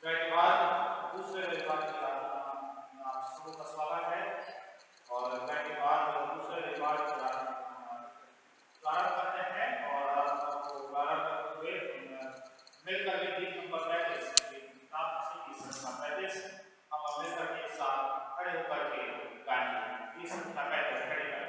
के बाद दूसरे रविवार की आप सबों का स्वागत है। और के बाद दूसरे रविवार की प्रारंभ करते हैं और आपको प्रारंभ करते हुए मिलकर के गीत नंबर 35 किताब की संख्या 35 हम मिलकर के एक साथ खड़े होकर के गाएंगे। ये संख्या 35 खड़े करें।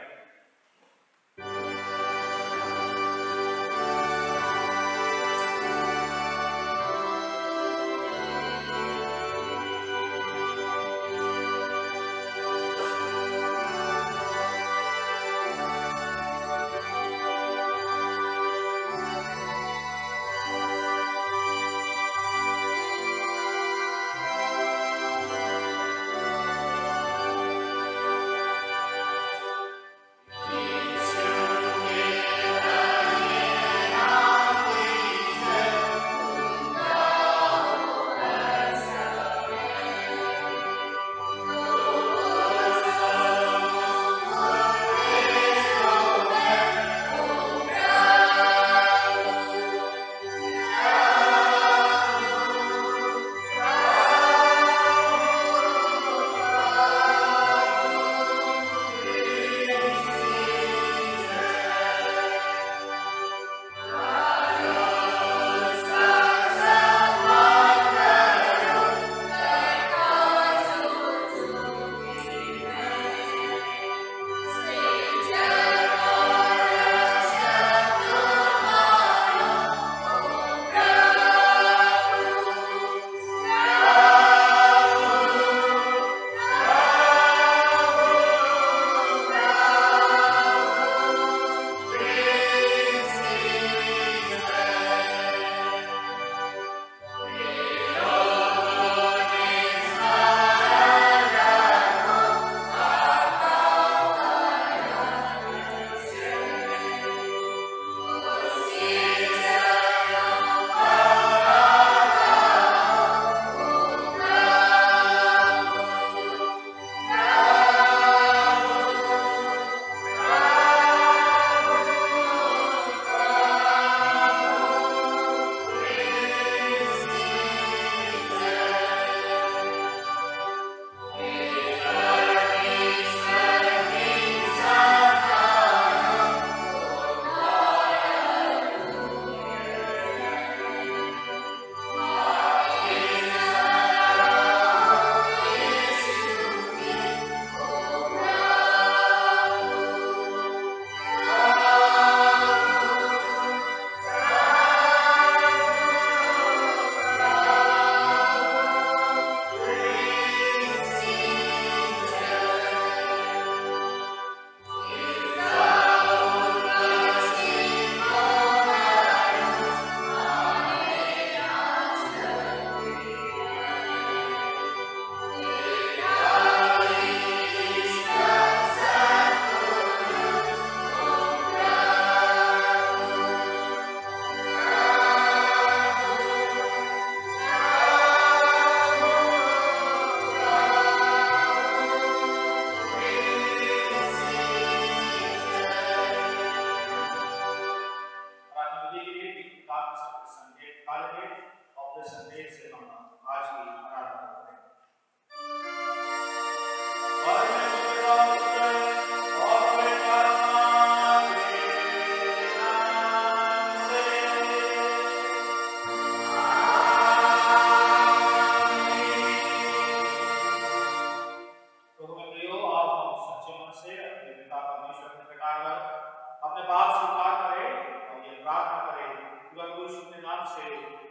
अपने पाप स्वीकार करें और ये प्रार्थना करें कि वह यीशु के नाम से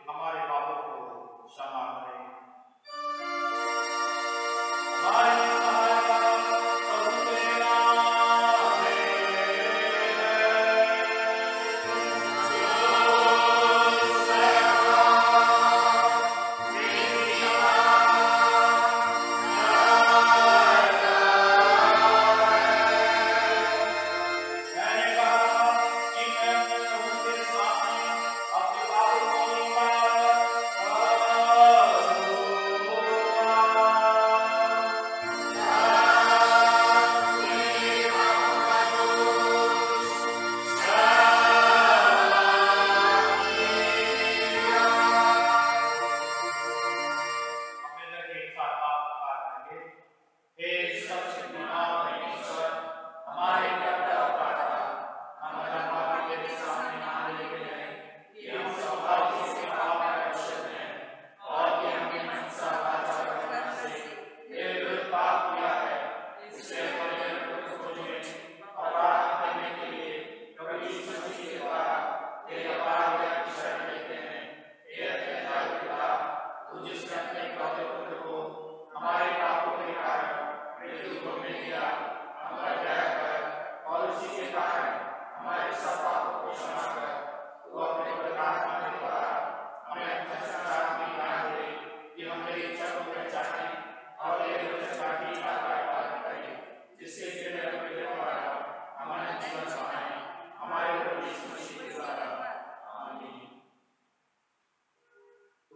हमारे पापों को क्षमा करें। हमारे सहायता प्रभु के नाम में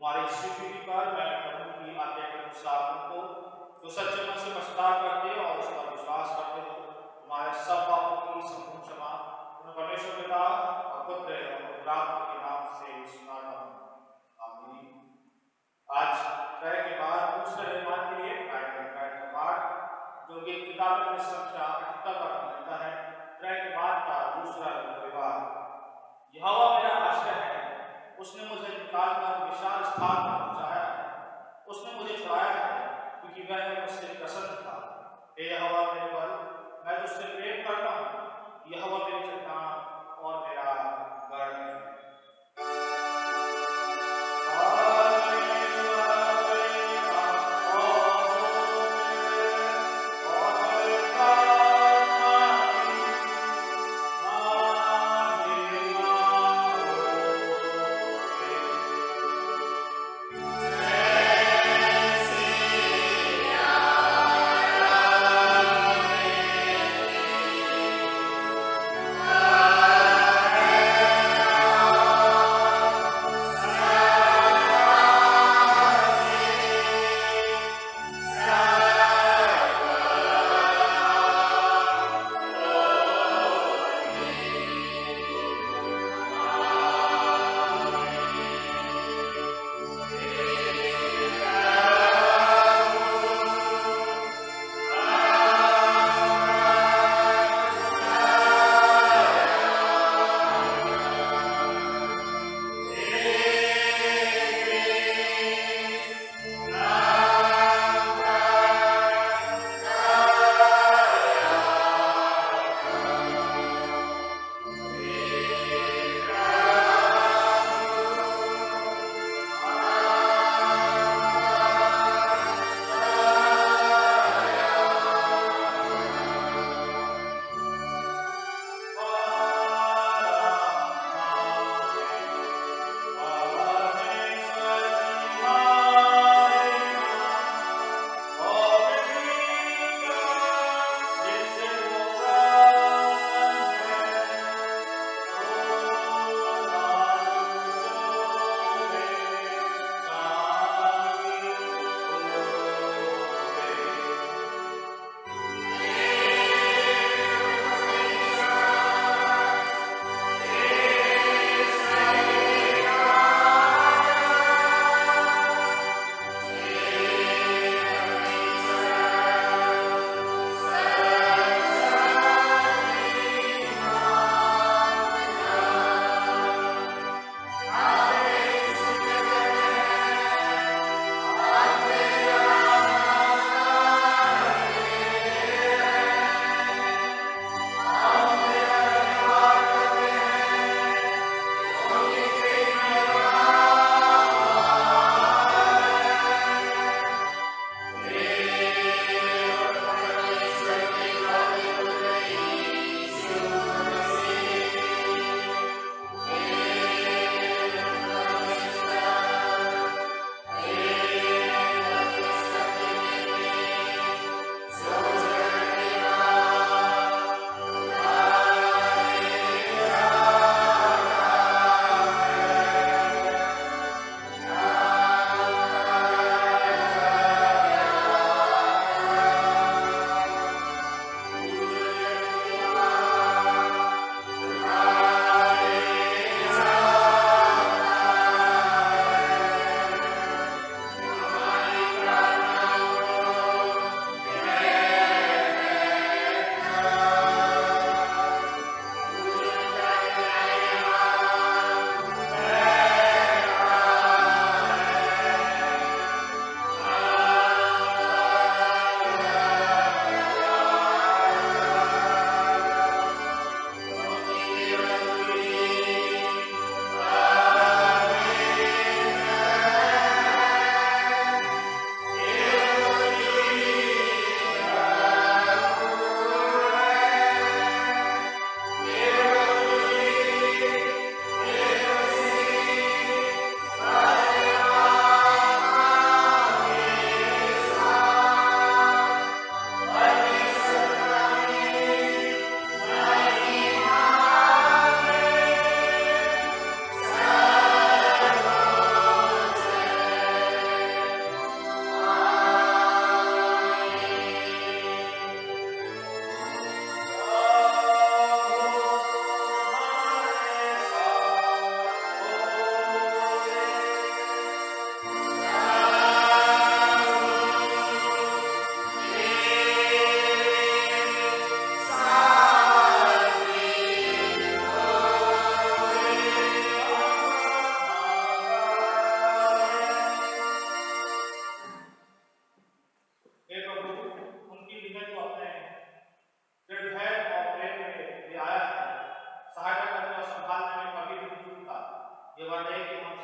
तुम्हारी स्वीकृति पर मैं प्रभु की आज्ञा के अनुसार तुमको जो सच्चे मन से पश्चाताप करते और उस पर विश्वास करते हो तुम्हारे सब पापों की संपूर्ण क्षमा तुम्हें परमेश्वर पिता और पुत्र और पवित्र आत्मा के नाम से सुनाता हूं। आमीन। आज क्रय के बाद दूसरे निर्माण के लिए क्रय का पाठ जो कि किताब में संख्या 78 पर मिलता है। क्रय के बाद का दूसरा विवाद। यहोवा मेरा आश्रय है, उसने मुझे निकालकर विशाल स्थान पर पहुंचाया है, उसने मुझे छुड़ाया है क्योंकि वह मुझसे प्रसन्न था। हे यहोवा मेरे बल, मैं तुझसे प्रेम करता हूँ। यहोवा मेरी चट्टान और मेरा गढ़ है। Oh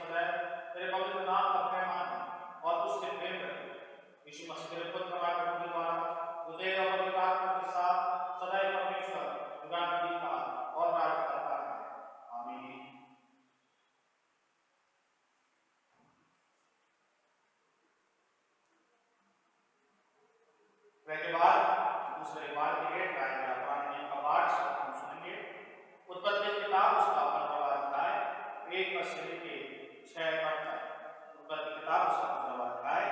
जाए, तेरे पवित्र नाम का भय माने और उससे प्रेम रखे। यीशु मसीह तेरे पुत्र हमारे प्रभु के द्वारा जो तेरे और पवित्र आत्मा के साथ सदैव परमेश्वर युगानुयुग का और राज करता है। आमीन। के बाद दूसरे बार के लिए पुराने नियम का पाठ हम सुनेंगे। उत्पत्ति किताब उसका 15वां अध्याय 1 पद से लेके 6 पद तक। उत्पत्ति किताब उसका 15वां अध्याय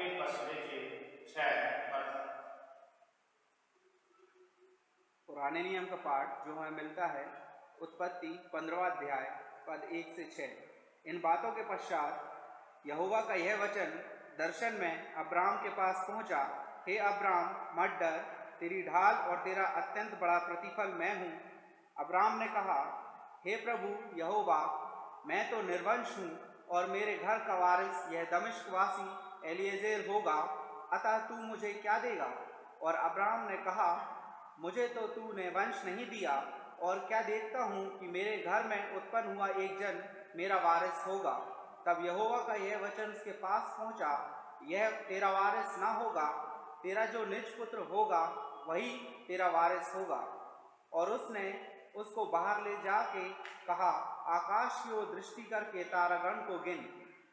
1 पद से लेके 6 पद तक। पुराने नियम का पाठ जो हमें मिलता है उत्पत्ति 15वां अध्याय पद 1 से 6। इन बातों के पश्चात यहोवा का यह वचन दर्शन में अब्राम के पास पहुंचा, हे अब्राम मत डर, तेरी ढाल और तेरा अत्यंत बड़ा प्रतिफल मैं हूँ। अब्राम ने कहा, हे प्रभु यहोवा, मैं तो निर्वंश हूँ और मेरे घर का वारिस यह दमिश्कवासी एलीएजेर होगा, अतः तू मुझे क्या देगा? और अब्राम ने कहा, मुझे तो तूने वंश नहीं दिया, और क्या देखता हूँ कि मेरे घर में उत्पन्न हुआ एक जन मेरा वारिस होगा। तब यहोवा का यह वचन उसके पास पहुँचा, यह तेरा वारिस ना होगा, तेरा जो निज पुत्र होगा वही तेरा वारिस होगा। और उसने उसको बाहर ले जाके कहा, आकाश की ओर दृष्टि करके तारागण को गिन,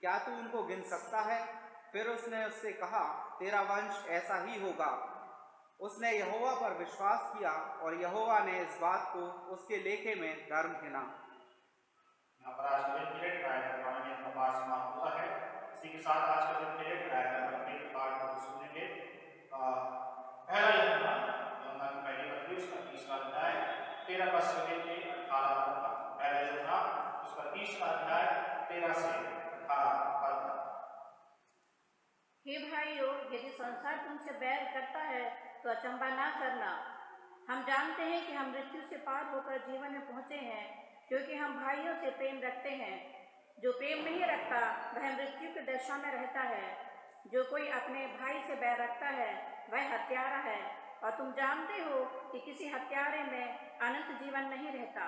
क्या तू उनको गिन सकता है? फिर उसने उससे कहा, तेरा वंश ऐसा ही होगा। उसने यहोवा पर विश्वास किया और यहोवा ने इस बात को उसके लेखे में धर्म गिना। यहाँ पर आज के दिन के लिए पुराने नियम का पाठ समाप्त होता है। इसी के साथ आज के दिन के लिए पाठ को सुनेंगे। पहला यूहन्ना की पहली पत्री उसका 3रा अध्याय 13 पद से लेकर 18 पद तक। पहला यूहन्ना उसका 3रा अध्याय 13 से 18 पद तक। हे भाइयों, यदि संसार तुमसे बैर करता है तो अचंभा ना करना। हम जानते हैं कि हम मृत्यु से पार होकर जीवन में पहुँचे हैं, क्योंकि हम भाइयों से प्रेम रखते हैं। जो प्रेम नहीं रखता वह मृत्यु की दशा में रहता है। जो कोई अपने भाई से बैर रखता है वह हत्यारा है, और तुम जानते हो कि किसी हत्यारे में अनंत जीवन नहीं रहता।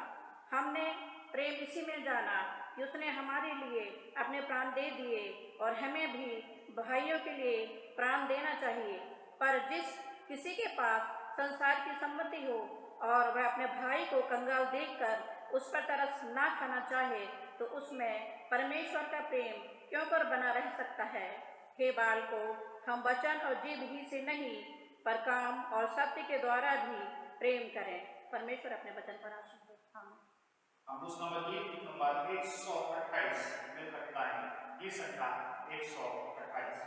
हमने प्रेम इसी में जाना कि उसने हमारे लिए अपने प्राण दे दिए, और हमें भी भाइयों के लिए प्राण देना चाहिए। पर जिस किसी के पास संसार की संपत्ति हो और वह अपने भाई को कंगाल देखकर उस पर तरस ना खाना चाहे, तो उसमें परमेश्वर का प्रेम क्यों कर बना रह सकता है? हे बालकों, हम वचन और जीभ ही से नहीं पर काम और सत्य के द्वारा भी प्रेम करें। परमेश्वर अपने वचन पर आशीष दे। हम दूसरा गीत नंबर 128 मिल सकता है। गीत संख्या 128।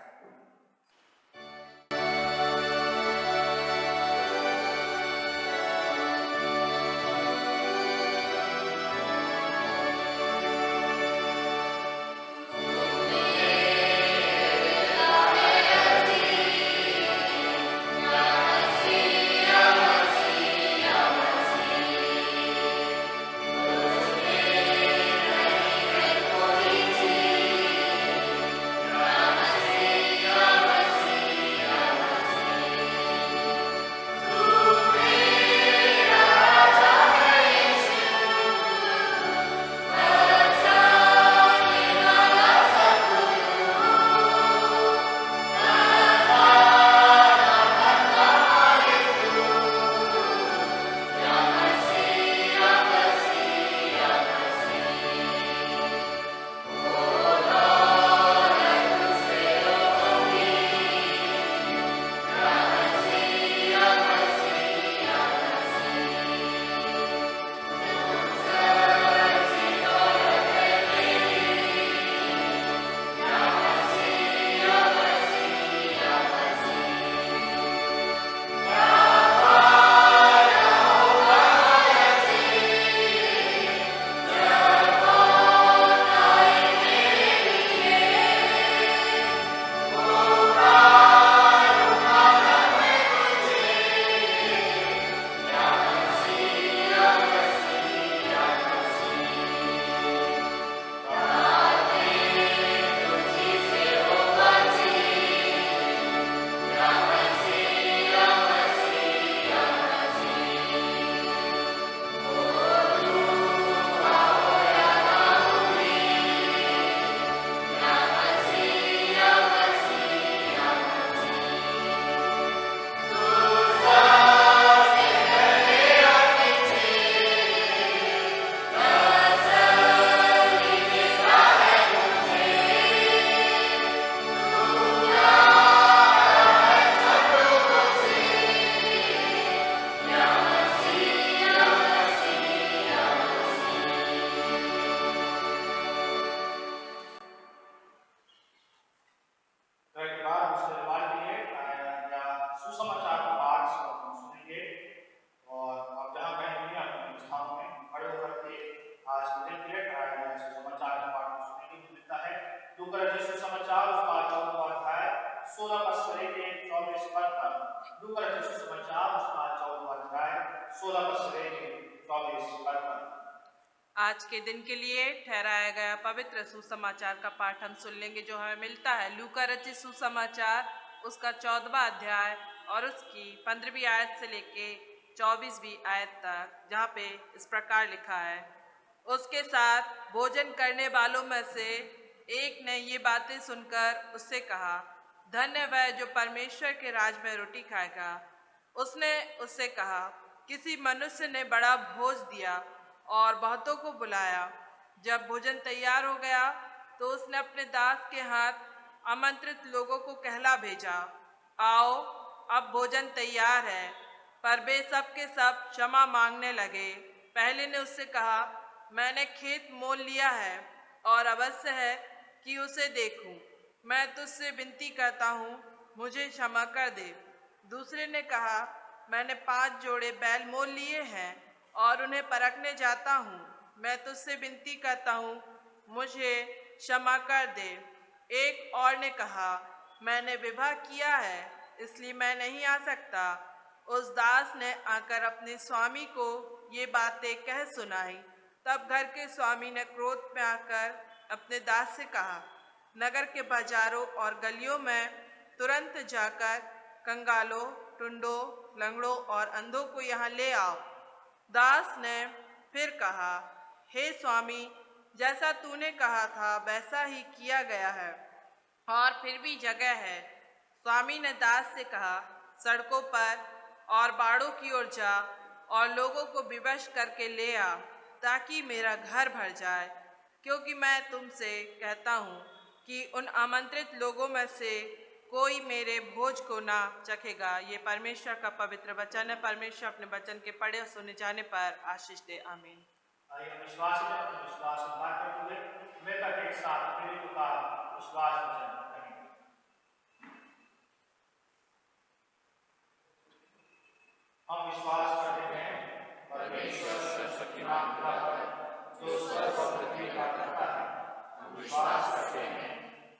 Yeah. लूका रचित सुसमाचार उसका 14वां अध्याय 16 पद से लेकर 24 पद तक। लूका रचित सुसमाचार उसका 14वां अध्याय 16 पद से लेकर 24 पद तक। आज के दिन के लिए ठहराया गया पवित्र सुसमाचार का पाठ हम सुन लेंगे जो हमें मिलता है लूका रचित सुसमाचार उसका 14वां अध्याय और उसकी 15वीं आयत से लेके 24वीं आयत तक, जहाँ पे इस प्रकार लिखा है। उसके साथ भोजन करने वालों में से एक ने ये बातें सुनकर उससे कहा, धन्य वह जो परमेश्वर के राज में रोटी खाएगा। उसने उससे कहा, किसी मनुष्य ने बड़ा भोज दिया और बहुतों को बुलाया। जब भोजन तैयार हो गया तो उसने अपने दास के हाथ आमंत्रित लोगों को कहला भेजा, आओ अब भोजन तैयार है। पर वे सब के सब क्षमा मांगने लगे। पहले ने उससे कहा, मैंने खेत मोल लिया है और अवश्य है कि उसे देखूं। मैं तुझसे विनती करता हूँ, मुझे क्षमा कर दे। दूसरे ने कहा, मैंने 5 जोड़े बैल मोल लिए हैं और उन्हें परखने जाता हूँ। मैं तुझसे विनती करता हूँ, मुझे क्षमा कर दे। एक और ने कहा, मैंने विवाह किया है इसलिए मैं नहीं आ सकता। उस दास ने आकर अपने स्वामी को ये बातें कह सुनाई। तब घर के स्वामी ने क्रोध में आकर अपने दास से कहा, नगर के बाजारों और गलियों में तुरंत जाकर कंगालों, टुंडों, लंगड़ों और अंधों को यहाँ ले आओ। दास ने फिर कहा, हे स्वामी, जैसा तूने कहा था वैसा ही किया गया है और फिर भी जगह है। स्वामी ने दास से कहा, सड़कों पर और बाड़ों की ओर जा और लोगों को विवश करके ले आ, ताकि मेरा घर भर जाए। क्योंकि मैं तुमसे कहता हूँ कि उन आमंत्रित लोगों में से कोई मेरे भोज को ना चखेगा। ये परमेश्वर का पवित्र वचन है। परमेश्वर अपने वचन के पढ़े और सुने जाने पर आशीष दे। आमीन। आइए हम विश्वास में अपने विश्वास को बात करते हुए मिलकर एक साथ पीड़ितों का विश्वास वचन करेंगे। हम विश्वास करते हैं परमेश्वर सर्वशक्तिमान पिता पर, जो स्वर्ग और पृथ्वी का कर्ता है। हम विश्वास करते हैं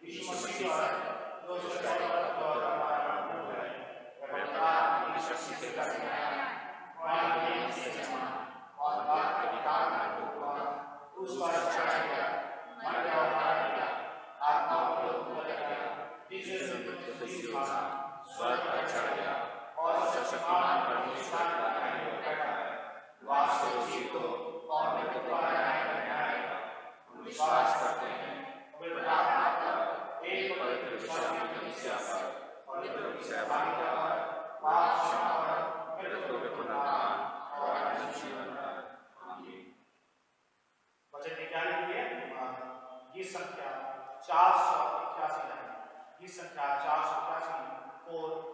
यीशु मसीह पर, जो सच्चाई और हमारा प्रभु है। वह परमेश्वर की शक्ति से जन्म आया, मानव से जन्मा और बात के विकार में डूब हुआ, उस पर चढ़ाया गया, मर गया और मारा गया, आत्मा और लोग बदल गया, तीसरे दिन मृत्यु से जी उठा, स्वर्ग पर चढ़ गया और सर्वशक्तिमान परमेश्वर का दाहिने ओर बैठा है। वास्तव जीतो और मृत्यु द्वारा न्याय करने आएगा। हम विश्वास करते हैं पवित्र आत्मा पर, एक पवित्र विश्वासी कलीसिया पर, पवित्र की सहभागिता पर, पाप क्षमा पर, मृत्यु के पुनरुत्थान और अनंत जीवन पर। आमीन। वचन की क्या लिखी है? गीत संख्या 481 है। गीत संख्या 481 481। Oh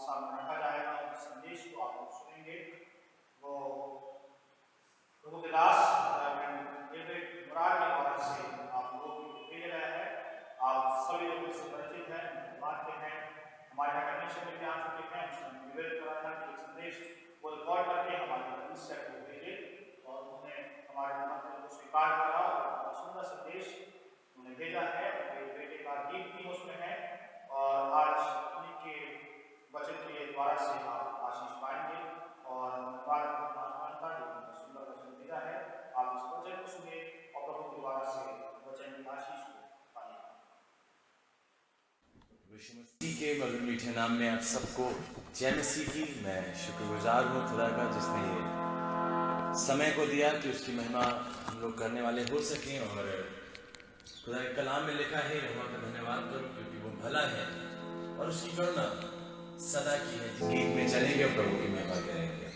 सामने रखा जाएगा। उस संदेश को आप लोग सुनेंगे। वो प्रभु के दास डेविड मुराद के द्वारा से आप लोगों को भेज रहा है। आप सभी लोग इससे परिचित हैं, मानते हैं, हमारे यहाँ कनेक्शन में आ चुके हैं। उसने निवेदन करा था कि एक संदेश वो रिकॉर्ड करके हमारे कलीसिया को भेजे और उन्होंने हमारे निमंत्रण को स्वीकार करा और सुंदर संदेश उन्हें भेजा है। उनके बेटे का गीत भी उसमें है और आज उन्हीं के वचन के द्वारा से आप आशीष पाएंगे और मानता जो सुंदर वचन भेजा है। आप इस वचन को सुनिए और प्रभु के द्वारा से वचन की आशीष को पाइए। यीशु मसीह के मधुर मीठे नाम में आप सबको जय मसीह की। मैं शुक्रगुजार हूँ खुदा का जिसने ये समय को दिया कि उसकी महिमा हम लोग करने वाले हो सकें। और खुदा के कलाम में लिखा है, यहोवा का धन्यवाद करो क्योंकि वो भला है और उसकी करुणा सदा की है। गीत में चलेंगे और प्रभु की महिमा करेंगे।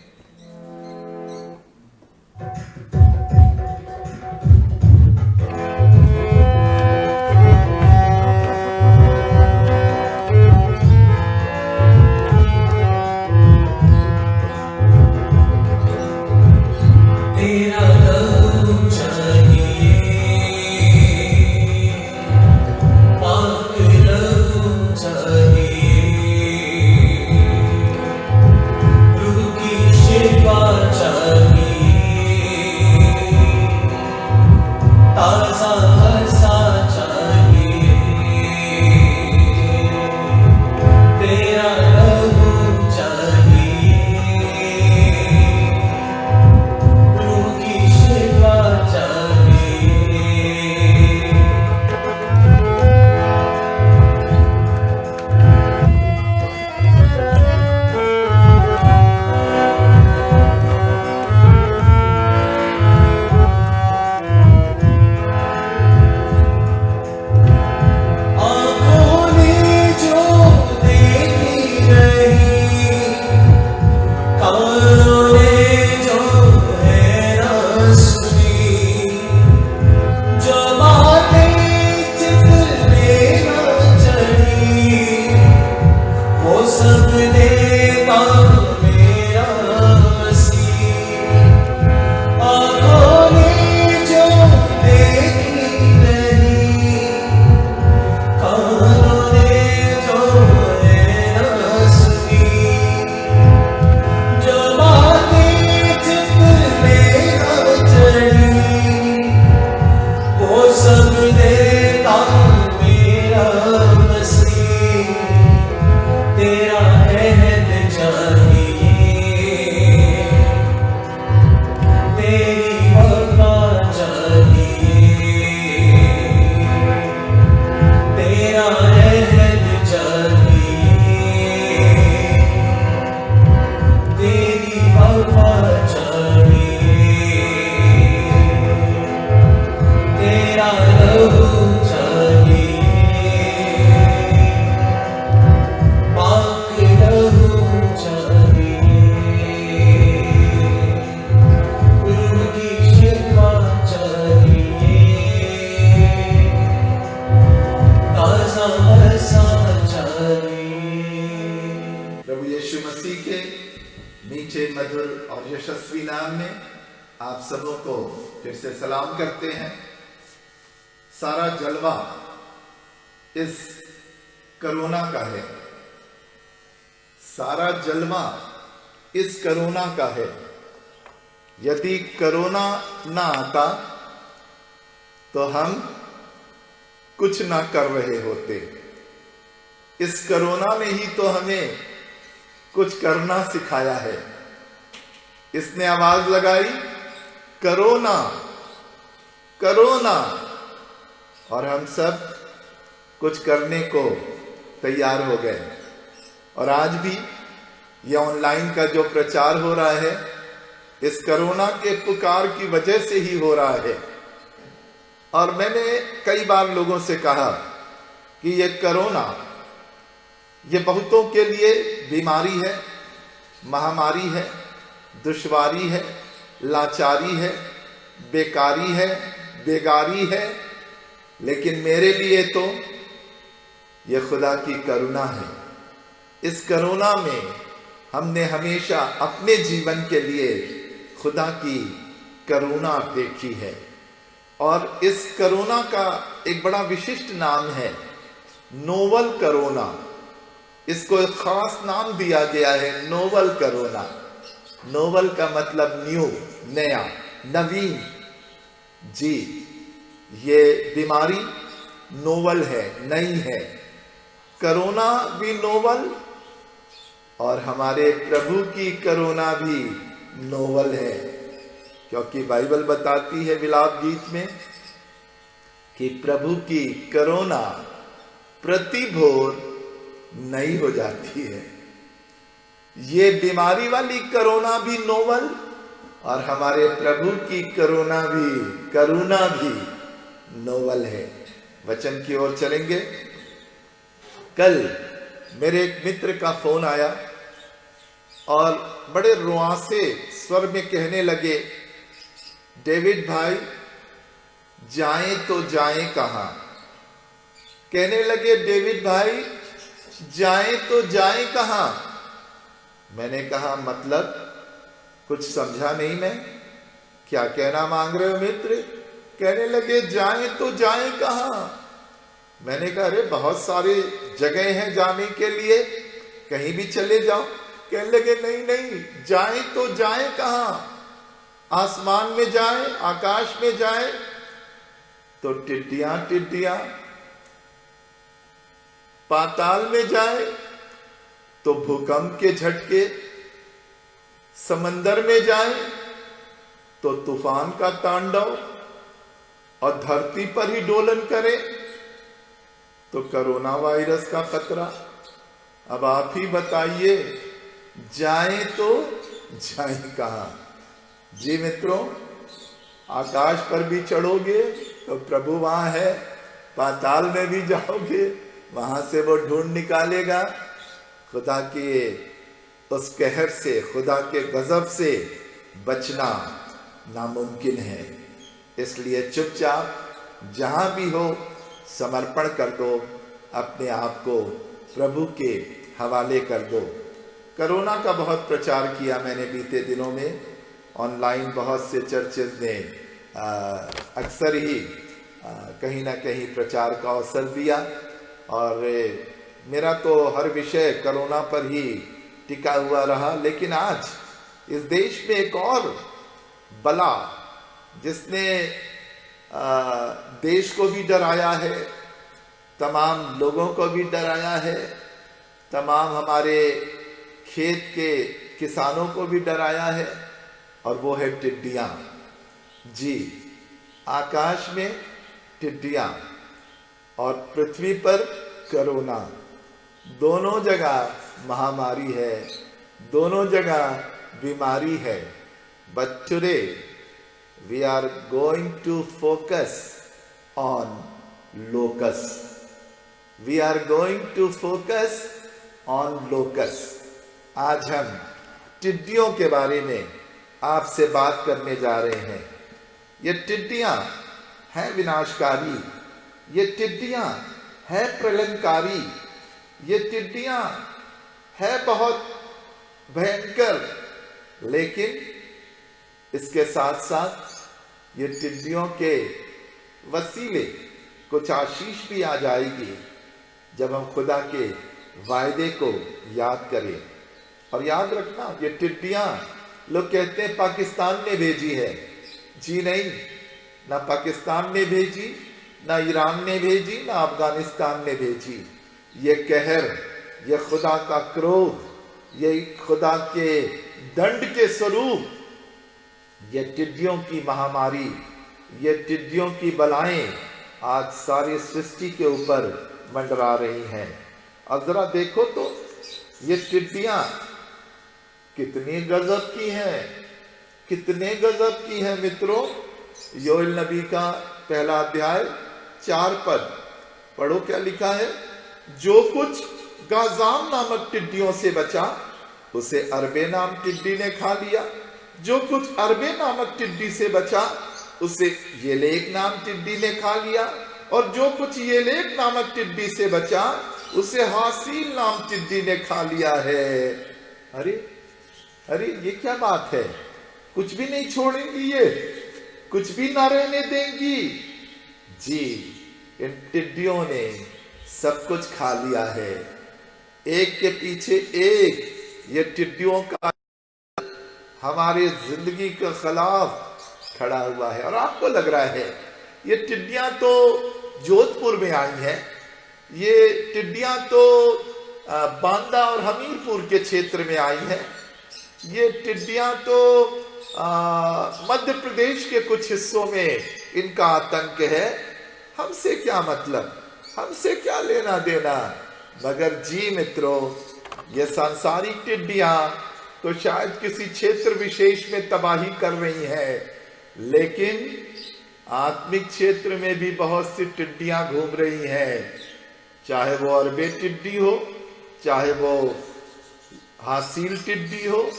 सलाम करते हैं। सारा जलवा इस कोरोना का है, सारा जलवा इस कोरोना का है। यदि कोरोना ना आता तो हम कुछ ना कर रहे होते। इस कोरोना ने ही तो हमें कुछ करना सिखाया है। इसने आवाज लगाई कोरोना कोरोना, और हम सब कुछ करने को तैयार हो गए। और आज भी ये ऑनलाइन का जो प्रचार हो रहा है इस कोरोना के पुकार की वजह से ही हो रहा है। और मैंने कई बार लोगों से कहा कि ये कोरोना ये बहुतों के लिए बीमारी है, महामारी है, दुश्वारी है, लाचारी है, बेकारी है, बेगारी है, लेकिन मेरे लिए तो ये खुदा की करुणा है। इस कोरोना में हमने हमेशा अपने जीवन के लिए खुदा की करुणा देखी है। और इस कोरोना का एक बड़ा विशिष्ट नाम है नोवल कोरोना। इसको एक खास नाम दिया गया है, नोवल कोरोना। नोवल का मतलब न्यू, नया, नवीन। जी, ये बीमारी नोवल है, नई है। कोरोना भी नोवल और हमारे प्रभु की कोरोना भी नोवल है, क्योंकि बाइबल बताती है विलाप गीत में कि प्रभु की कोरोना प्रति भोर नई हो जाती है। ये बीमारी वाली कोरोना भी नोवल और हमारे प्रभु की करुणा भी नोवल है। वचन की ओर चलेंगे। कल मेरे एक मित्र का फोन आया और बड़े रुआसे स्वर में कहने लगे, डेविड भाई जाएं तो जाएं कहां? कहने लगे, डेविड भाई जाएं तो जाएं कहां? मैंने कहा मतलब कुछ समझा नहीं मैं, क्या कहना मांग रहे हो मित्र? कहने लगे जाएं तो जाएं कहां? मैंने कहा अरे बहुत सारी जगह हैं जाने के लिए, कहीं भी चले जाओ। कहने लगे नहीं, जाएं तो जाएं कहां? आसमान में जाएं, आकाश में जाएं तो टिड्डियां, पाताल में जाएं तो भूकंप के झटके, समंदर में जाएं तो तूफान का तांडव, और धरती पर ही डोलन करे तो कोरोना वायरस का खतरा। अब आप ही बताइए जाएं तो जाएं कहां? जी मित्रों, आकाश पर भी चढ़ोगे तो प्रभु वहां है, पाताल में भी जाओगे वहां से वो ढूंढ निकालेगा। खुदा के उस कहर से, खुदा के गजब से बचना नामुमकिन है। इसलिए चुपचाप जहां भी हो समर्पण कर दो, अपने आप को प्रभु के हवाले कर दो। कोरोना का बहुत प्रचार किया मैंने बीते दिनों में, ऑनलाइन बहुत से चर्चेज ने अक्सर ही कहीं ना कहीं प्रचार का अवसर दिया, और मेरा तो हर विषय कोरोना पर ही टिका हुआ रहा। लेकिन आज इस देश में एक और बला जिसने देश को भी डराया है, तमाम लोगों को भी डराया है, तमाम हमारे खेत के किसानों को भी डराया है, और वो है टिड्डियां। जी, आकाश में टिड्डियां और पृथ्वी पर कोरोना, दोनों जगह महामारी है, दोनों जगह बीमारी है। But today we are going to focus on locusts. We are going to focus on locusts. आज हम टिड्डियों के बारे में आपसे बात करने जा रहे हैं। ये टिड्डियां हैं विनाशकारी, ये टिड्डियां हैं प्रलयकारी, ये टिड्डियां है बहुत भयंकर, लेकिन इसके साथ साथ ये टिड्डियों के वसीले कुछ आशीष भी आ जाएगी जब हम खुदा के वायदे को याद करें। और याद रखना, ये टिड्डियां लोग कहते हैं पाकिस्तान ने भेजी है। जी नहीं, ना पाकिस्तान ने भेजी, ना ईरान ने भेजी, ना अफगानिस्तान ने भेजी। ये कहर, ये खुदा का क्रोध, ये खुदा के दंड के स्वरूप, ये टिड्डियों की महामारी, ये टिड्डियों की बलाएं आज सारी सृष्टि के ऊपर मंडरा रही हैं। अब जरा देखो तो ये टिड्डियां कितनी गजब की हैं, कितने गजब की हैं मित्रों। योएल नबी का पहला अध्याय 4 पद पढ़ो, क्या लिखा है? जो कुछ गाजाम नामक टिड्डियों से बचा उसे अरबे नाम टिड्डी ने खा लिया। जो कुछ अरबे नामक टिड्डी से बचा उसे येलेक नाम टिड्डी ने खा लिया। और जो कुछ येलेक नामक टिड्डी से बचा उसे हासिल नाम टिड्डी ने खा लिया है। अरे अरे ये क्या बात है, कुछ भी नहीं छोड़ेंगी, ये कुछ भी ना रहने देंगी जी। इन टिड्डियों ने सब कुछ खा लिया है, एक के पीछे एक ये टिड्डियों का हमारे जिंदगी के खिलाफ खड़ा हुआ है। और आपको लग रहा है ये टिड्डियां तो जोधपुर में आई हैं, ये टिड्डियां तो बांदा और हमीरपुर के क्षेत्र में आई हैं, ये टिड्डियां तो मध्य प्रदेश के कुछ हिस्सों में इनका आतंक है। हमसे क्या मतलब, हमसे क्या लेना देना। मगर जी मित्रों, ये सांसारिक टिड्डियां तो शायद किसी क्षेत्र विशेष में तबाही कर रही हैं, लेकिन आत्मिक क्षेत्र में भी बहुत सी टिड्डियां घूम रही हैं। चाहे वो अरबे टिड्डी हो, चाहे वो हासिल टिड्डी हो,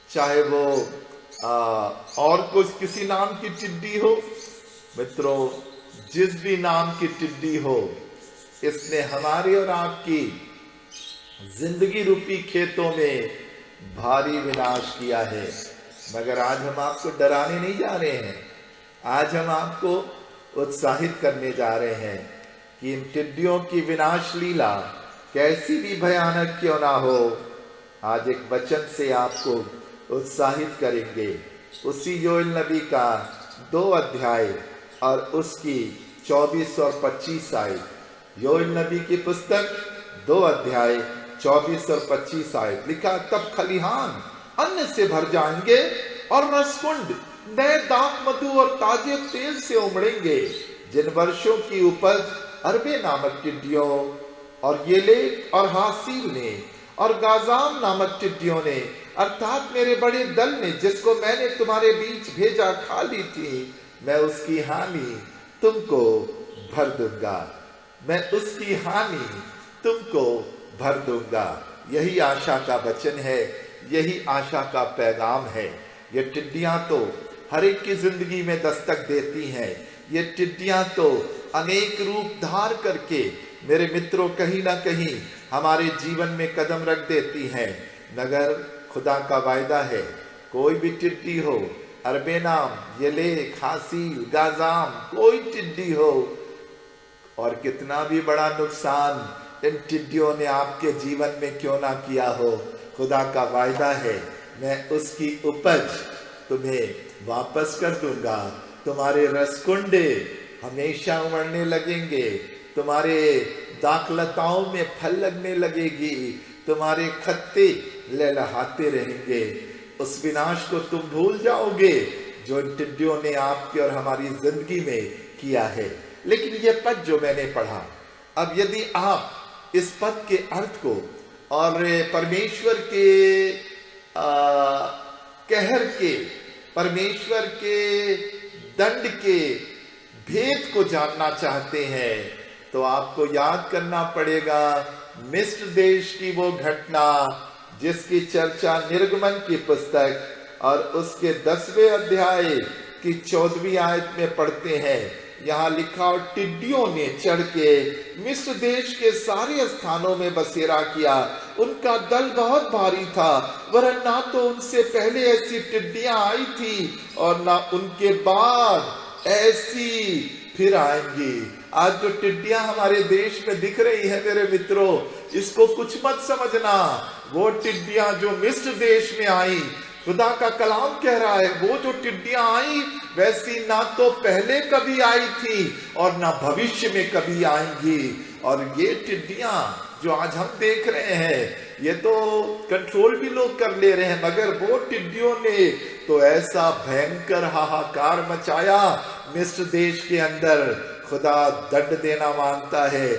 चाहे वो और कुछ किसी नाम की टिड्डी हो। मित्रों, जिस भी नाम की टिड्डी हो, इसने हमारे और आपकी जिंदगी रूपी खेतों में भारी विनाश किया है। मगर आज हम आपको डराने नहीं जा रहे हैं, आज हम आपको उत्साहित करने जा रहे हैं कि इन टिड्डियों की विनाश लीला कैसी भी भयानक क्यों ना हो, आज एक वचन से आपको उत्साहित करेंगे। उसी योएल नबी का 2 अध्याय और उसकी 24 और 25 आयत। योएल नबी की पुस्तक 2 अध्याय 24 और 25 आयत लिखा, तब खलिहान अन्न से भर जाएंगे और रसकुंड नए दाख मधु और ताजे तेल से उमड़ेंगे। जिन वर्षों की उपज अरबे नामक टिड्डियों और येलेक और हासिल ने और गाजाम नामक टिड्डियों ने, अर्थात मेरे बड़े दल ने, जिसको मैंने तुम्हारे बीच भेजा खा ली थी, मैं उसकी हानि तुमको भर दूंगा, मैं उसकी हानि तुमको भर दूंगा। यही आशा का वचन है, यही आशा का पैगाम है। ये टिड्डियां तो हर एक की जिंदगी में दस्तक देती हैं, ये टिड्डियां तो अनेक रूप धार करके मेरे मित्रों कहीं ना कहीं हमारे जीवन में कदम रख देती हैं। मगर खुदा का वायदा है, कोई भी टिड्डी हो, अरबे नाम, येलेक, हासिल, गाजाम, कोई टिड्डी हो, और कितना भी बड़ा नुकसान इन टिड्डियों ने आपके जीवन में क्यों ना किया हो, खुदा का वायदा है, मैं उसकी उपज तुम्हें वापस कर दूंगा। तुम्हारे रसकुंडे हमेशा उमड़ने लगेंगे, तुम्हारे दाखलताओं में फल लगने लगेगी, तुम्हारे खत्ते लहलहाते रहेंगे। उस विनाश को तुम भूल जाओगे जो इन टिड्डियों ने आपकी और हमारी जिंदगी में किया है। लेकिन यह पद जो मैंने पढ़ा, अब यदि आप इस पद के अर्थ को और परमेश्वर के कहर के, परमेश्वर के दंड के भेद को जानना चाहते हैं, तो आपको याद करना पड़ेगा मिस्र देश की वो घटना जिसकी चर्चा निर्गमन की पुस्तक और उसके 10वें अध्याय की 14वीं आयत में पढ़ते हैं। यहाँ लिखा, और टिड्डियों ने चढ़ के मिस्र देश के सारे स्थानों में बसेरा किया, उनका दल बहुत भारी था, वरन ना तो उनसे पहले ऐसी टिड्डियां आई थी और ना उनके बाद ऐसी फिर आएंगी। आज जो टिड्डियां हमारे देश में दिख रही है मेरे मित्रों, इसको कुछ मत समझना। वो टिड्डियां जो मिस्र देश में आई, खुदा का कलाम कह रहा है, वो जो टिड्डियां आई वैसी ना तो पहले कभी आई थी और ना भविष्य में कभी आएंगी। और ये टिड्डियां जो आज हम देख रहे हैं, ये तो कंट्रोल भी लोग कर ले रहे हैं, मगर वो टिड्डियों ने तो ऐसा भयंकर हाहाकार मचाया मिस्र देश के अंदर। खुदा दंड देना मांगता है,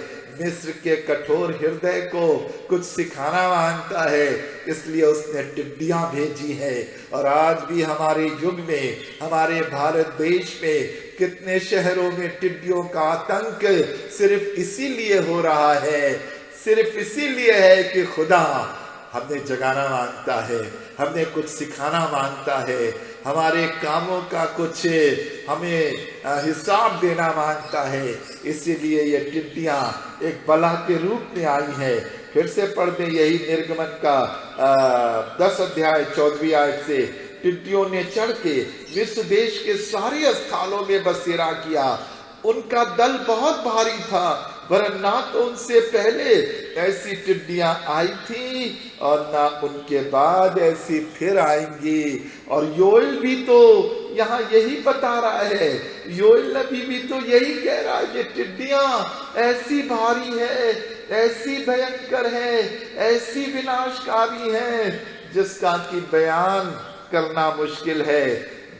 मिस्र के कठोर हृदय को कुछ सिखाना मांगता है, इसलिए उसने टिड्डियां भेजी है। और आज भी हमारे युग में, हमारे भारत देश में कितने शहरों में टिड्डियों का आतंक सिर्फ इसीलिए हो रहा है, सिर्फ इसीलिए है कि खुदा हमें जगाना मांगता है, हमें कुछ सिखाना मांगता है। हमारे कामों का कुछ हमें हिसाब देना मांगता है। इसीलिए ये टिड्डियां एक बला के रूप में आई है। फिर से पढ़ दें यही निर्गमन का 10 अध्याय 14वीं आयत से। टिड्डियों ने चढ़ के मिस्र देश के सारे स्थानों में बसेरा किया। उनका दल बहुत भारी था, वरन ना तो उनसे पहले ऐसी टिड्डियां आई थी और ना उनके बाद ऐसी फिर आएंगी। और योएल भी तो यहाँ यही बता रहा है, योएल नबी भी तो यही कह रहा है, ये टिड्डियां ऐसी भारी है, ऐसी भयंकर है, ऐसी विनाशकारी है, जिसका की बयान करना मुश्किल है।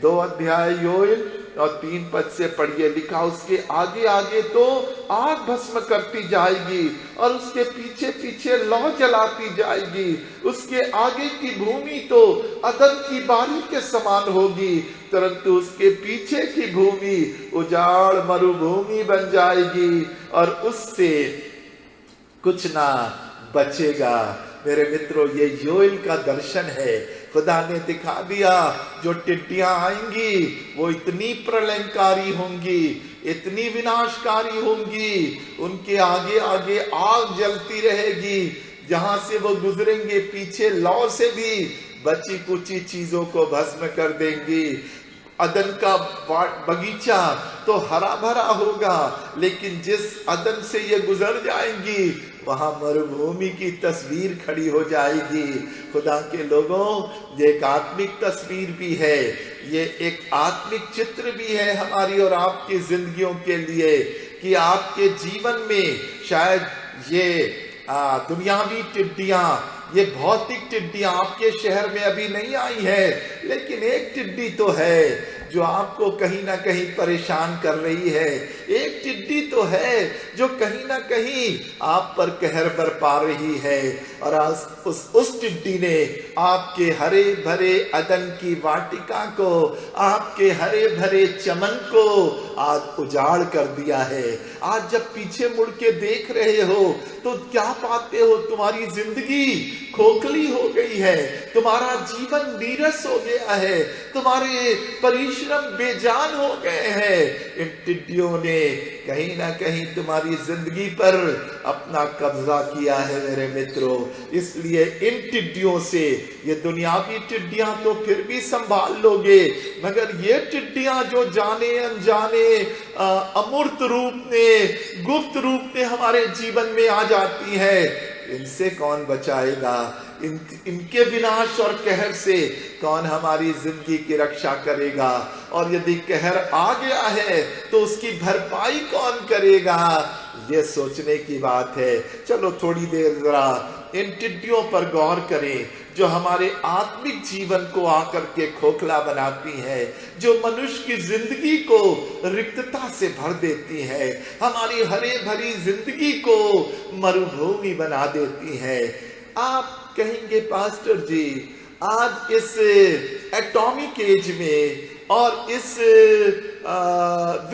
2 अध्याय योएल और 3 पद से पढ़िए, लिखा उसके आगे आगे तो आग भस्म करती जाएगी और उसके पीछे पीछे लौ जलाती जाएगी। उसके आगे की भूमि तो अदन की बारी के समान होगी, परंतु उसके पीछे की भूमि उजाड़ मरुभूमि बन जाएगी और उससे कुछ ना बचेगा। मेरे मित्रों, ये योएल का दर्शन है। खुदा ने दिखा दिया जो टिड्डियां आएंगी वो इतनी प्रलयंकारी होंगी, इतनी विनाशकारी होंगी, उनके आगे आगे आग जलती रहेगी, जहां से वो गुजरेंगे पीछे लौ से भी बची कुची चीजों को भस्म कर देंगी। अदन का बगीचा तो हरा भरा होगा, लेकिन जिस अदन से ये गुजर जाएंगी वहां मरुभूमि की तस्वीर खड़ी हो जाएगी। खुदा के लोगों, ये एक आत्मिक तस्वीर भी है, ये एक आत्मिक चित्र भी है हमारी और आपकी जिंदगियों के लिए, कि आपके जीवन में शायद ये दुनियावी टिड्डियां, ये भौतिक टिड्डियां आपके शहर में अभी नहीं आई है, लेकिन एक टिड्डी तो है जो आपको कहीं ना कहीं परेशान कर रही है। एक टिड्डी तो है जो कहीं ना कहीं आप पर कहर बरपा रही है। और आज उस टिड्डी ने आपके हरे भरे अदन की वाटिका को, आपके हरे भरे चमन को आज उजाड़ कर दिया है। आज जब पीछे मुड़ के देख रहे हो तो क्या पाते हो? तुम्हारी जिंदगी खोखली हो गई है, तुम्हारा जीवन नीरस हो गया है, तुम्हारे परिश्रम बेजान हो गए हैं। इन टिड्डियों ने कहीं ना कहीं तुम्हारी जिंदगी पर अपना कब्जा किया है मेरे मित्रों। इसलिए इन टिड्डियों से, ये दुनियावी टिड्डियां तो फिर भी संभाल लोगे, मगर ये टिड्डियां जो जाने अनजाने अमूर्त रूप में, गुप्त रूप में हमारे जीवन में आ जाती है, इनसे कौन बचाएगा? इनके विनाश और कहर से कौन हमारी जिंदगी की रक्षा करेगा? और यदि कहर आ गया है तो उसकी भरपाई कौन करेगा? ये सोचने की बात है। चलो थोड़ी देर जरा इन टिड्डियों पर गौर करें जो हमारे आत्मिक जीवन को आकर के खोखला बनाती है, जो मनुष्य की जिंदगी को रिक्तता से भर देती है, हमारी हरे भरी जिंदगी को मरुभूमि बना देती है। आप कहेंगे पास्टर जी, आज इस एटॉमिक एज में और इस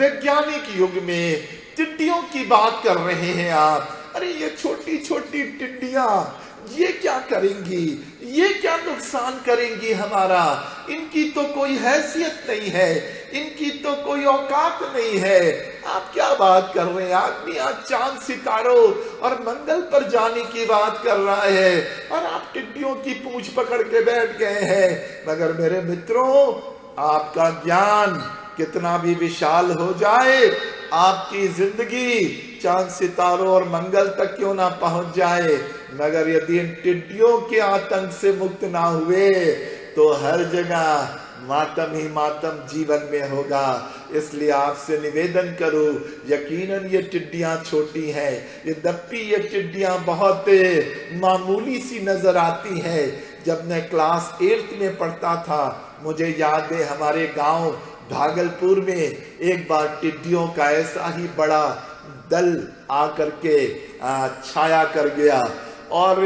वैज्ञानिक युग में टिड्डियों की बात कर रहे हैं आप। अरे ये छोटी छोटी टिड्डियां ये क्या करेंगी? ये क्या नुकसान करेंगी हमारा? इनकी तो कोई हैसियत नहीं है, इनकी तो कोई औकात नहीं है। आप क्या बात कर रहे हैं? आदमी आज चांद सितारों और मंगल पर जाने की बात कर रहा है और आप टिड्डियों की पूंछ पकड़ के बैठ गए हैं। मगर मेरे मित्रों, आपका ज्ञान कितना भी विशाल हो जाए, आपकी जिंदगी चांद सितारों और मंगल तक क्यों ना पहुंच जाए, मगर यदि इन टिड्डियों के आतंक से मुक्त ना हुए तो हर जगह मातम ही मातम जीवन में होगा। इसलिए आपसे निवेदन करूं, यकीनन ये टिड्डियां छोटी हैं, यद्यपि ये टिड्डियां बहुत मामूली सी नजर आती हैं। जब मैं क्लास 8 में पढ़ता था, मुझे याद है हमारे गांव भागलपुर में एक बार टिड्डियों का ऐसा ही बड़ा दल आकर के छाया कर गया और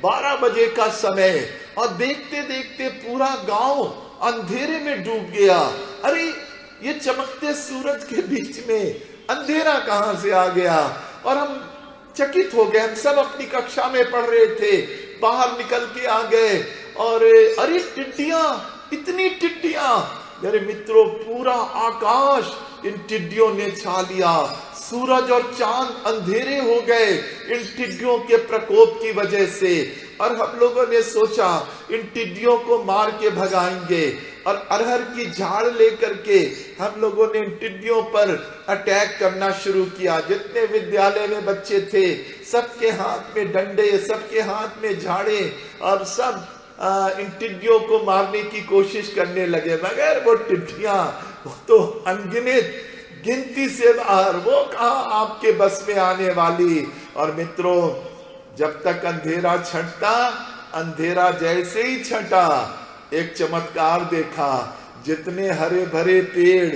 12 बजे का समय और देखते देखते पूरा गांव अंधेरे में डूब गया। अरे ये चमकते सूरज के बीच में अंधेरा कहां से आ गया? और हम चकित हो गए। हम सब अपनी कक्षा में पढ़ रहे थे, बाहर निकल के आ गए और अरे टिड्डियां इतनी टिड्डियां, मेरे मित्रों पूरा आकाश इन टिड्डियों ने छा लिया। सूरज और चांद अंधेरे हो गए इन टिड्डियों के प्रकोप की वजह से। और हम लोगों ने सोचा इन टिड्डियों को मार के भगाएंगे, और अरहर की झाड़ लेकर के हम लोगों ने इन टिड्डियों पर अटैक करना शुरू किया। जितने विद्यालय में बच्चे थे सबके हाथ में डंडे, सबके हाथ में झाड़े, और सब इन टिड्डियों को मारने की कोशिश करने लगे। मगर वो टिड्डियां वो तो अनगिनत, गिनती से बाहर, वो कहाँ आपके बस में आने वाली। और मित्रों जब तक अंधेरा छंटता, अंधेरा जैसे ही छंटा एक चमत्कार देखा। जितने हरे भरे पेड़,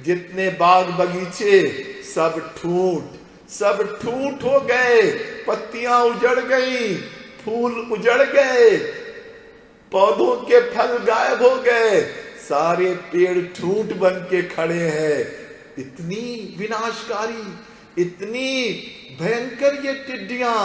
जितने बाग बगीचे सब ठूंठ हो गए, पत्तियां उजड़ गई, फूल उजड़ गए, पौधों के फल गायब हो गए, सारे पेड़ ठूंठ बन के खड़े हैं। इतनी विनाशकारी, इतनी भयंकर ये टिड्डियां।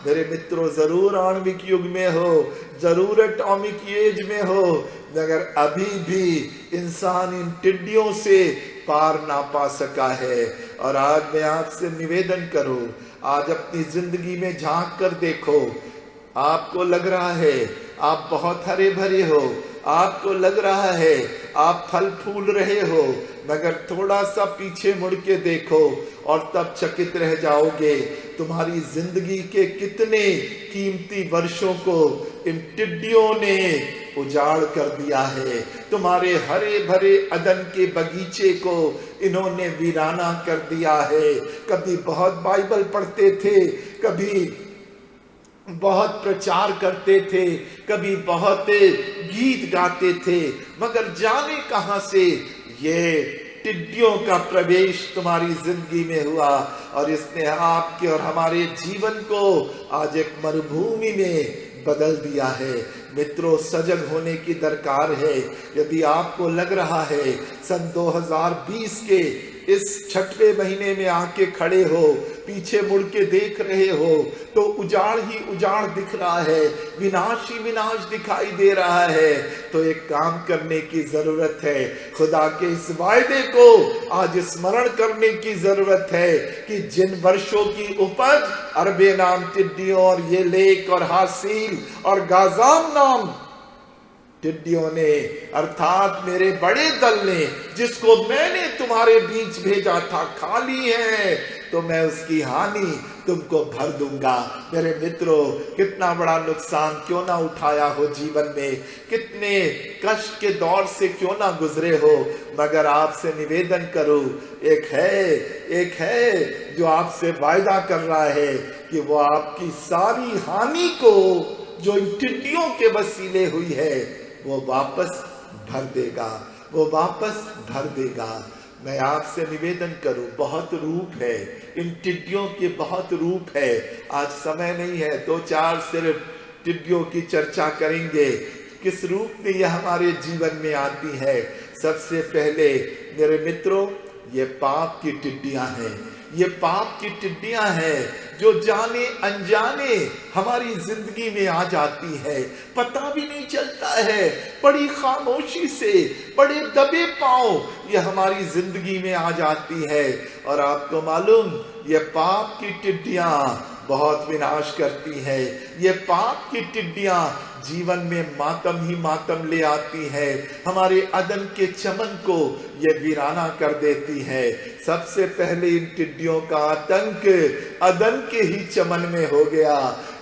मेरे मित्रों जरूर आणविक युग में हो, जरूर एटॉमिक एज में हो, मगर अभी भी इंसान इन टिड्डियों से पार ना पा सका है। और आज मैं आपसे निवेदन करूं, आज अपनी जिंदगी में झांक कर देखो। आपको लग रहा है आप बहुत हरे भरे हो, आपको लग रहा है आप फल फूल रहे हो, मगर थोड़ा सा पीछे मुड़ के देखो और तब चकित रह जाओगे। तुम्हारी जिंदगी के कितने कीमती वर्षों को इन टिड्डियों ने उजाड़ कर दिया है। तुम्हारे हरे भरे अदन के बगीचे को इन्होंने वीराना कर दिया है। कभी बहुत बाइबल पढ़ते थे, कभी बहुत प्रचार करते थे, कभी बहुत गीत गाते थे, मगर जाने कहां से ये टिड्डियों का प्रवेश तुम्हारी जिंदगी में हुआ और इसने आपके और हमारे जीवन को आज एक मरुभूमि में बदल दिया है। मित्रों सजग होने की दरकार है। यदि आपको लग रहा है सन 2020 के इस छठवें महीने में आके खड़े हो, पीछे मुड़ के देख रहे हो तो उजाड़ ही उजाड़ दिख रहा है, विनाश ही विनाश दिखाई दे रहा है, तो एक काम करने की जरूरत है। खुदा के इस वायदे को आज स्मरण करने की जरूरत है कि जिन वर्षों की उपज अरबे नाम टिड्डियों और ये लेक और हासील और गाजाम नाम टिड्डियों ने, अर्थात मेरे बड़े दल ने, जिसको मैंने तुम्हारे बीच भेजा था, खा ली है, तो मैं उसकी हानि तुमको भर दूंगा। मेरे मित्रों कितना बड़ा नुकसान क्यों ना उठाया हो जीवन में, कितने कष्ट के दौर से क्यों ना गुजरे हो, मगर आपसे निवेदन करूं, एक है जो आपसे वायदा कर रहा है कि वो आपकी सारी हानि को जो इन टिड्डियों के वसीले हुई है वो वापस भर देगा, वो वापस भर देगा। मैं आपसे निवेदन करूं, बहुत रूप है इन टिड्डियों के, बहुत रूप है। आज समय नहीं है, 2-4 सिर्फ टिड्डियों की चर्चा करेंगे, किस रूप में यह हमारे जीवन में आती है। सबसे पहले मेरे मित्रों ये पाप की टिड्डियां हैं, ये पाप की टिड्डियां हैं जो जाने अनजाने हमारी जिंदगी में आ जाती है, पता भी नहीं चलता है, बड़ी खामोशी से, बड़े दबे पांव ये हमारी जिंदगी में आ जाती है। और आपको मालूम ये पाप की टिड्डियां बहुत विनाश करती है। ये पाप की टिड्डियां जीवन में मातम ही मातम ले आती है, हमारे अदन के चमन को ये वीराना कर देती है। सबसे पहले इन टिड्डियों का आतंक अदन के ही चमन में हो गया,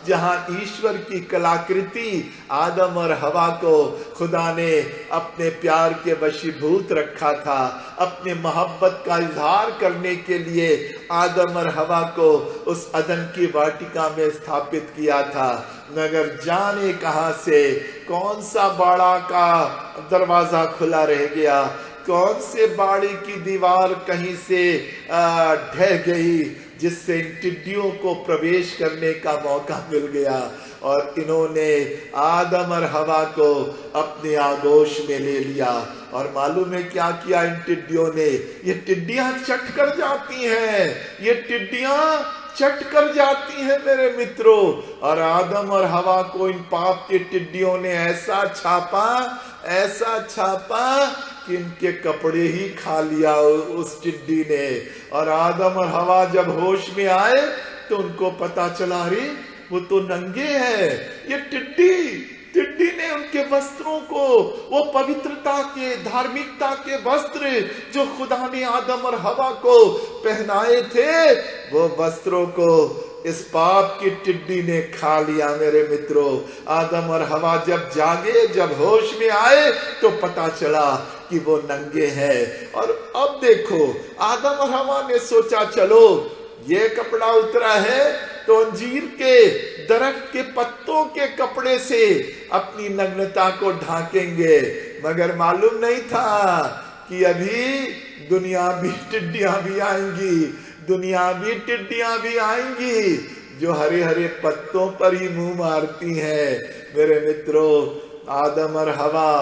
जहां ईश्वर की कलाकृति आदम और हवा को खुदा ने अपने प्यार के वशीभूत रखा था। अपने मोहब्बत का इजहार करने के लिए आदम और हवा को उस अदन की वाटिका में स्थापित किया था, मगर जाने कहां से कौन सा बाड़ा का दरवाजा खुला रह गया, कौन से बाड़े की दीवार कहीं से ढह गई, जिससे इन टिड्डियों को प्रवेश करने का मौका मिल गया और इन्होंने आदम और हवा को अपने आगोश में ले लिया। और मालूम है क्या किया इन टिड्डियों ने? ये टिड्डियां चट कर जाती हैं, ये टिड्डियां चट कर जाती हैं मेरे मित्रों। और आदम और हवा को इन पाप के टिड्डियों ने ऐसा छापा ऐसा छापा कि इनके कपड़े ही खा लिया उस टिड्डी ने। और आदम और हवा जब होश में आए तो उनको पता चला, अरे वो तो नंगे हैं। ये टिड्डी ने उनके वस्त्रों को, वो पवित्रता के, धार्मिकता के वस्त्र जो खुदा ने आदम और हवा को पहनाए थे, वो वस्त्रों को इस पाप की टिड्डी ने खा लिया। मेरे मित्रों, आदम और हवा जब जागे, जब होश में आए तो पता चला कि वो नंगे हैं। और अब देखो, आदम और हवा ने सोचा चलो ये कपड़ा उतरा है तो अंजीर के दरख्त के पत्तों के कपड़े से अपनी नग्नता को ढांकेंगे। मगर मालूम नहीं था कि अभी दुनियावी टिड्डियां भी आएंगी, दुनियावी टिड्डियां भी आएंगी जो हरे हरे पत्तों पर ही मुंह मारती हैं। मेरे मित्रों, आदम और हवा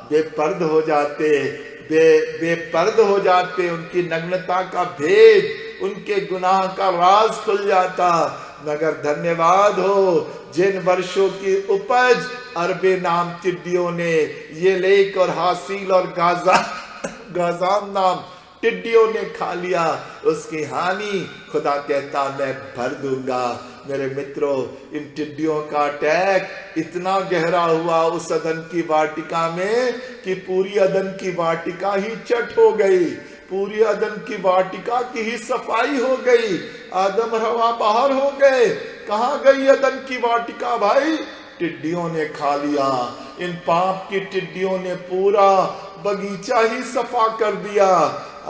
बेपर्द हो जाते, बेपर्द हो जाते, उनकी नग्नता का भेद, उनके गुनाह का राज खुल जाता। मगर धन्यवाद हो जिन वर्षों की उपज अरबे नाम टिड्डियों ने, ये लेक और हासिल और गाजान नाम टिड्डियों ने खा लिया, उसकी हानि खुदा कहता मैं भर दूंगा। मेरे मित्रों, इन टिड्डियों का अटैक इतना गहरा हुआ उस अदन की वाटिका में कि पूरी अदन की वाटिका ही चट हो गई, पूरी अदन की वाटिका की ही सफाई हो गई। आदम और हवा बाहर हो गए। कहां गई अदन की वाटिका भाई? टिड्डियों ने खा लिया। इन पाप की टिड्डियों ने पूरा बगीचा ही सफा कर दिया।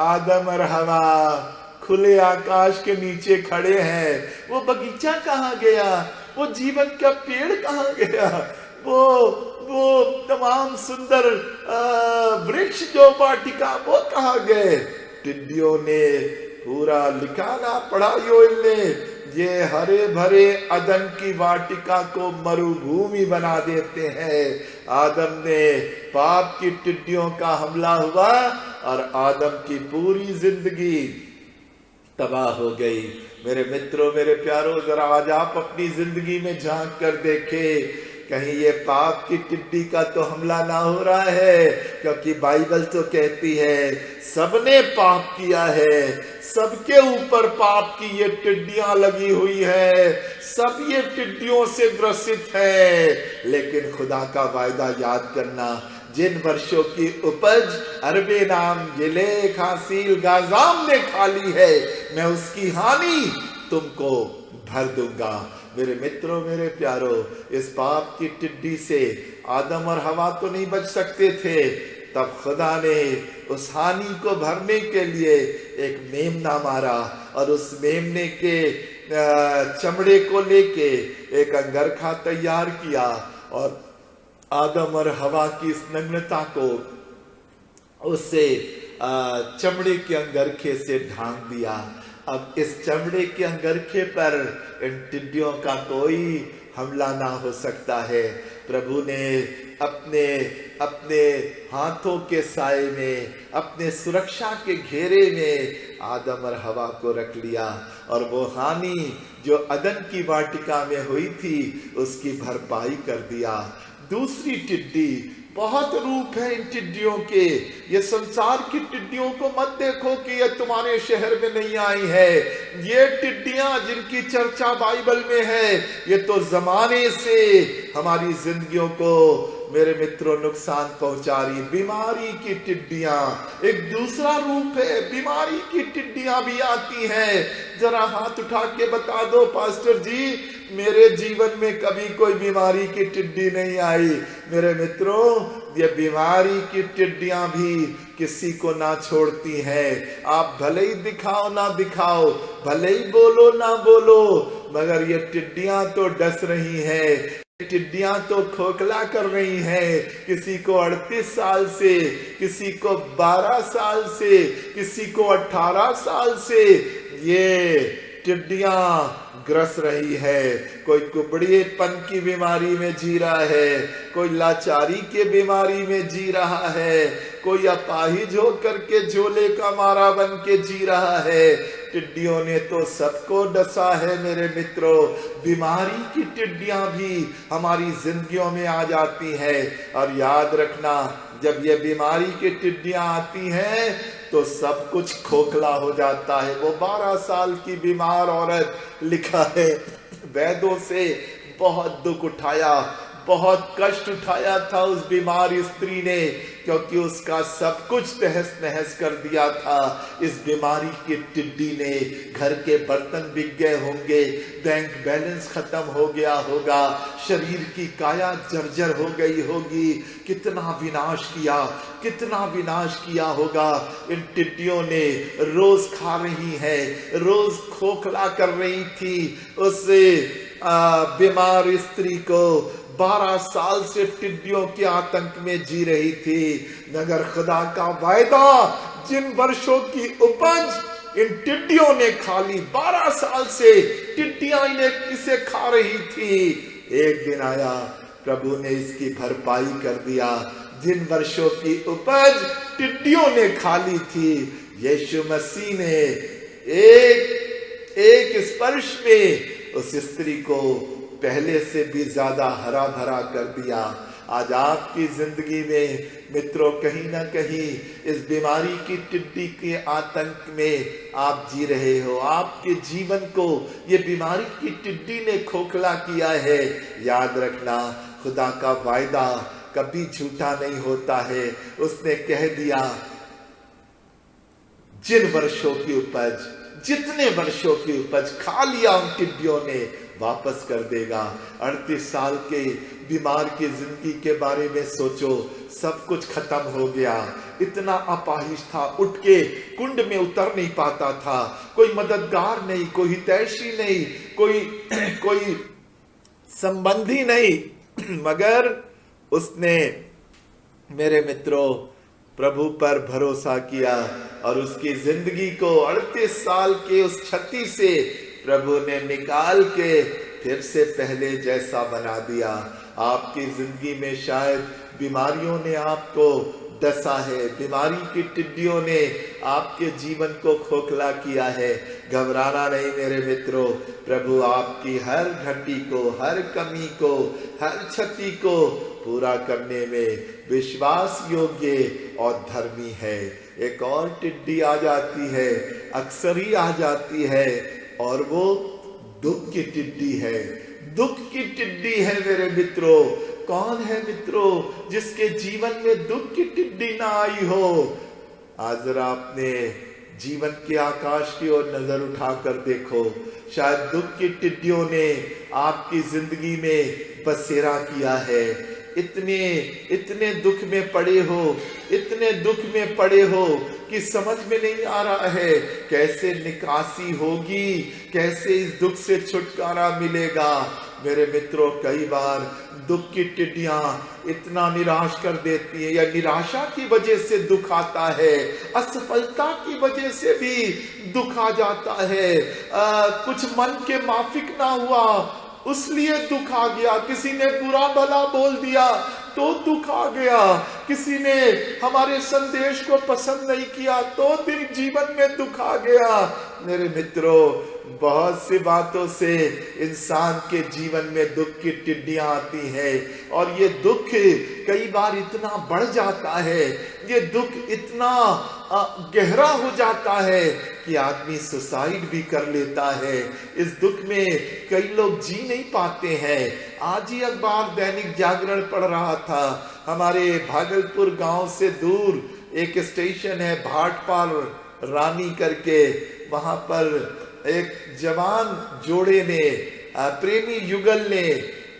आदम और हवा खुले आकाश के नीचे खड़े हैं। वो बगीचा कहाँ गया? वो जीवन का पेड़ कहाँ गया? वो तमाम सुंदर वृक्ष जो वाटिका, वो कहाँ गए? टिड्डियों ने पूरा लिखाना पढ़ा योएल ने, ये हरे भरे अदन की वाटिका को मरुभूमि बना देते हैं। आदम ने पाप की टिड्डियों का हमला हुआ और आदम की पूरी जिंदगी तबाह हो गई। मेरे मित्रों, मेरे प्यारों, जरा आज आप अपनी जिंदगी में झांक कर देखें, कहीं ये पाप की टिड्डी का तो हमला ना हो रहा है, क्योंकि बाइबल तो कहती है सबने पाप किया है, सबके ऊपर पाप की ये टिड्डियां लगी हुई है, सब ये टिड्डियों से ग्रसित है। लेकिन खुदा का वायदा याद करना, जिन वर्षों की उपज अरबे नाम गिलेक हासिल गाजाम ने खा ली है, मैं उसकी हानि तुमको भर दूंगा। मेरे मित्रों, मेरे प्यारों, इस पाप की टिड्डी से आदम और हवा तो नहीं बच सकते थे। तब खुदा ने उस हानि को भरने के लिए एक मेमना मारा और उस मेमने के चमड़े को लेके एक अंगरखा तैयार किया और आदम और हवा की इस नग्नता को उससे चमड़े के अंगरखे से ढांक दिया। अब इस चमड़े के अंगरखे पर इन टिड्डियों का कोई हमला ना हो सकता है। प्रभु ने अपने हाथों के साए में, अपने सुरक्षा के घेरे में आदम और हवा को रख लिया और वो हानि जो अदन की वाटिका में हुई थी उसकी भरपाई कर दिया। दूसरी टिड्डी, बहुत रूप है इन टिड्डियों के। ये संसार की टिड्डियों को मत देखो कि ये तुम्हारे शहर में नहीं आई है। ये टिड्डियां जिनकी चर्चा बाइबल में है, ये तो जमाने से हमारी जिंदगियों को, मेरे मित्रों, नुकसान पहुंचा रही। बीमारी की टिड्डियां एक दूसरा रूप है। बीमारी की टिड्डियां भी आती हैं। जरा हाथ उठा के बता दो, पास्टर जी मेरे जीवन में कभी कोई बीमारी की टिड्डी नहीं आई। मेरे मित्रों, ये बीमारी की टिड्डियां भी किसी को ना छोड़ती हैं। आप भले ही दिखाओ ना दिखाओ, भले ही बोलो ना बोलो, मगर ये टिड्डियां तो डस रही हैं। टिड्डियां तो खोखला कर रही हैं। किसी को 38 साल से, किसी को 12 साल से, किसी को 18 साल से ये टिड्डियां ग्रस रही है। कोई कुबड़ेपन की बीमारी में जी रहा है, कोई लाचारी के बीमारी में जी रहा है, कोई अपाहिज होकर के झोले का मारा बन के जी रहा है। टिड्डियों ने तो सबको डसा है। मेरे मित्रों, बीमारी की टिड्डियां भी हमारी जिंदगियों में आ जाती हैं। और याद रखना, जब ये बीमारी की टिड्डियां आती हैं तो सब कुछ खोखला हो जाता है। वो 12 साल की बीमार औरत, लिखा है वैद्यों से बहुत दुख उठाया, बहुत कष्ट उठाया था उस बीमार स्त्री ने, क्योंकि उसका सब कुछ तहस नहस कर दिया था। इस बीमारी की टिड्डी ने घर के बर्तन बिक गए होंगे, बैंक बैलेंस खत्म हो गया होगा, शरीर की काया जर्जर हो गई होगी। कितना विनाश किया, कितना विनाश किया होगा। इन टिड्डियों ने रोज खा रही है, रोज खोखला कर रही थी उस बीमार स्त्री को। 12 साल से टिड्डियों के आतंक में जी रही थी, मगर खुदा का वायदा, जिन वर्षों की उपज इन टिड्डियों ने खा ली, 12 साल से टिड्डियां इसे खा रही थी, एक दिन आया प्रभु ने इसकी भरपाई कर दिया। जिन वर्षों की उपज टिड्डियों ने खा ली थी, यीशु मसीह ने एक स्पर्श में उस स्त्री को पहले से भी ज्यादा हरा भरा कर दिया। आज आपकी जिंदगी में मित्रों कहीं ना कहीं इस बीमारी की टिड्डी के आतंक में आप जी रहे हो। आपके जीवन को ये बीमारी की टिड्डी ने खोखला किया है। याद रखना, खुदा का वायदा कभी झूठा नहीं होता है। उसने कह दिया जिन वर्षों की उपज, जितने वर्षों की उपज खा लिया उन टिड्डियों ने, वापस कर देगा। 38 साल के बीमार की जिंदगी के बारे में सोचो, सब कुछ खत्म हो गया। इतना अपाहिज था, उठ के कुंड में उतर नहीं पाता था, कोई मददगार नहीं, कोई हितैषी नहीं, कोई संबंधी नहीं, मगर उसने मेरे मित्रों प्रभु पर भरोसा किया और उसकी जिंदगी को 38 साल के उस क्षति से प्रभु ने निकाल के फिर से पहले जैसा बना दिया। आपकी जिंदगी में शायद बीमारियों ने आपको डसा है, बीमारी की टिड्डियों ने आपके जीवन को खोखला किया है। घबराना नहीं मेरे मित्रों, प्रभु आपकी हर घटी को, हर कमी को, हर क्षति को पूरा करने में विश्वास योग्य और धर्मी है। एक और टिड्डी आ जाती है, अक्सर ही आ जाती है, और वो दुख की टिड्डी है। दुख की टिड्डी है मेरे मित्रों। कौन है मित्रों जिसके जीवन में दुख की टिड्डी ना आई हो? आज जरा अपने जीवन के आकाश की ओर नजर उठाकर देखो, शायद दुख की टिड्डियों ने आपकी जिंदगी में बसेरा किया है। इतने दुख में पड़े हो, इतने दुख में पड़े हो कि समझ में नहीं आ रहा है कैसे निकासी होगी, कैसे इस दुख से छुटकारा मिलेगा। मेरे मित्रों, कई बार दुख की टिड्डियां इतना निराश कर देती है, या निराशा की वजह से दुख आता है, असफलता की वजह से भी दुख आ जाता है। कुछ मन के माफिक ना हुआ उसलिए दुख आ गया, किसी ने बुरा भला बोल दिया तो दुख आ गया, किसी ने हमारे संदेश को पसंद नहीं किया तो दिन जीवन में दुख आ गया। मेरे मित्रों, बहुत सी बातों से इंसान के जीवन में दुख की टिड्डियां आती हैं, और ये दुख कई बार इतना बढ़ जाता है, ये दुख इतना गहरा हो जाता है कि आदमी सुसाइड भी कर लेता है। इस दुख में कई लोग जी नहीं पाते हैं। आज ही अखबार दैनिक जागरण पढ़ रहा था, हमारे भागलपुर गांव से दूर एक स्टेशन है भाटपाल रानी करके, वहां पर एक जवान जोड़े ने, प्रेमी युगल ने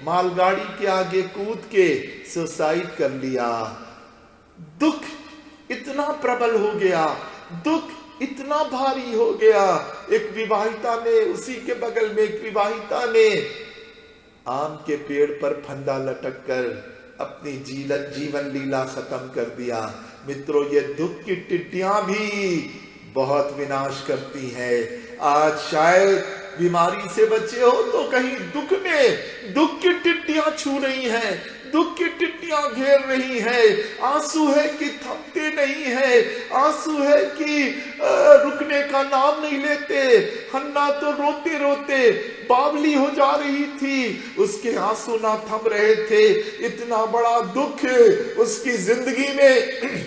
मालगाड़ी के आगे कूद के सुसाइड कर लिया। दुख इतना प्रबल हो गया, दुख इतना भारी हो गया। एक विवाहिता ने, उसी के बगल में एक विवाहिता ने आम के पेड़ पर फंदा लटक कर अपनी जीवन लीला खत्म कर दिया। मित्रों, ये दुख की टिड्डियां भी बहुत विनाश करती हैं। आज शायद बीमारी से बचे हो तो कहीं दुख की टिड्डियां छू रही हैं, दुख की टिड्डियां घेर रही है, आंसू है कि थमते नहीं है, आंसू है कि रुकने का नाम नहीं लेते। हन्ना तो रोते रोते बावली हो जा रही थी, उसके आंसू ना थम रहे थे। इतना बड़ा दुख उसकी जिंदगी में,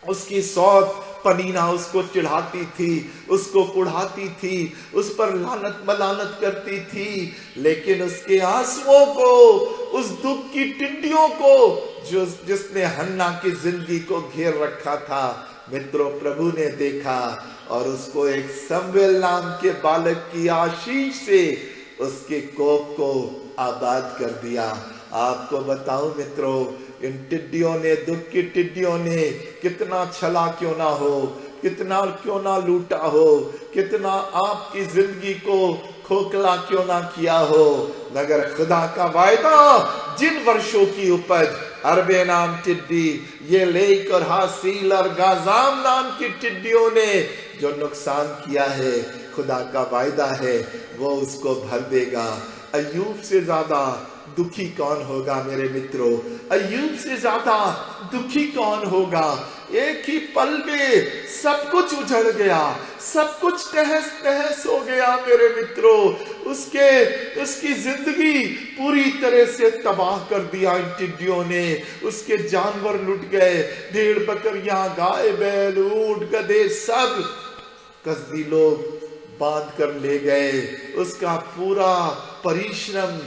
उसकी सौत पनीना उसको चिढ़ाती थी, उसको कुढ़ाती थी, उस पर लानत मलानत करती थी, लेकिन उसके आंसुओं को, उस दुख की टिड्डियों को जिसने हन्ना की जिंदगी को घेर रखा था, मित्रों प्रभु ने देखा और उसको एक समवेल नाम के बालक की आशीष से उसके कोख को आबाद कर दिया। आपको बताऊं मित्रों, इन टिड्डियों ने, दुख की टिड्डियों ने कितना छला क्यों ना हो, कितना क्यों ना लूटा हो, कितना आपकी जिंदगी को खोखला क्यों ना किया हो, मगर खुदा का वायदा, जिन वर्षों की उपज अरबे नाम टिड्डी, ये लेक और हासिल और गाजाम नाम की टिड्डियों ने जो नुकसान किया है, खुदा का वायदा है वो उसको भर देगा। अय्यूब से ज्यादा दुखी कौन होगा मेरे मित्रों? अय्यूब से ज्यादा दुखी कौन होगा? एक ही पल में सब कुछ उजड़ गया, सब कुछ तहस नहस हो गया मेरे मित्रों। उसकी जिंदगी पूरी तरह से तबाह कर दिया इन टिड्डियों ने। उसके जानवर लुट गए, भेड़ बकरियां, गाय बैल, ऊंट गधे सब कसदी लोग बांध कर ले गए। उसका पूरा परिश्रम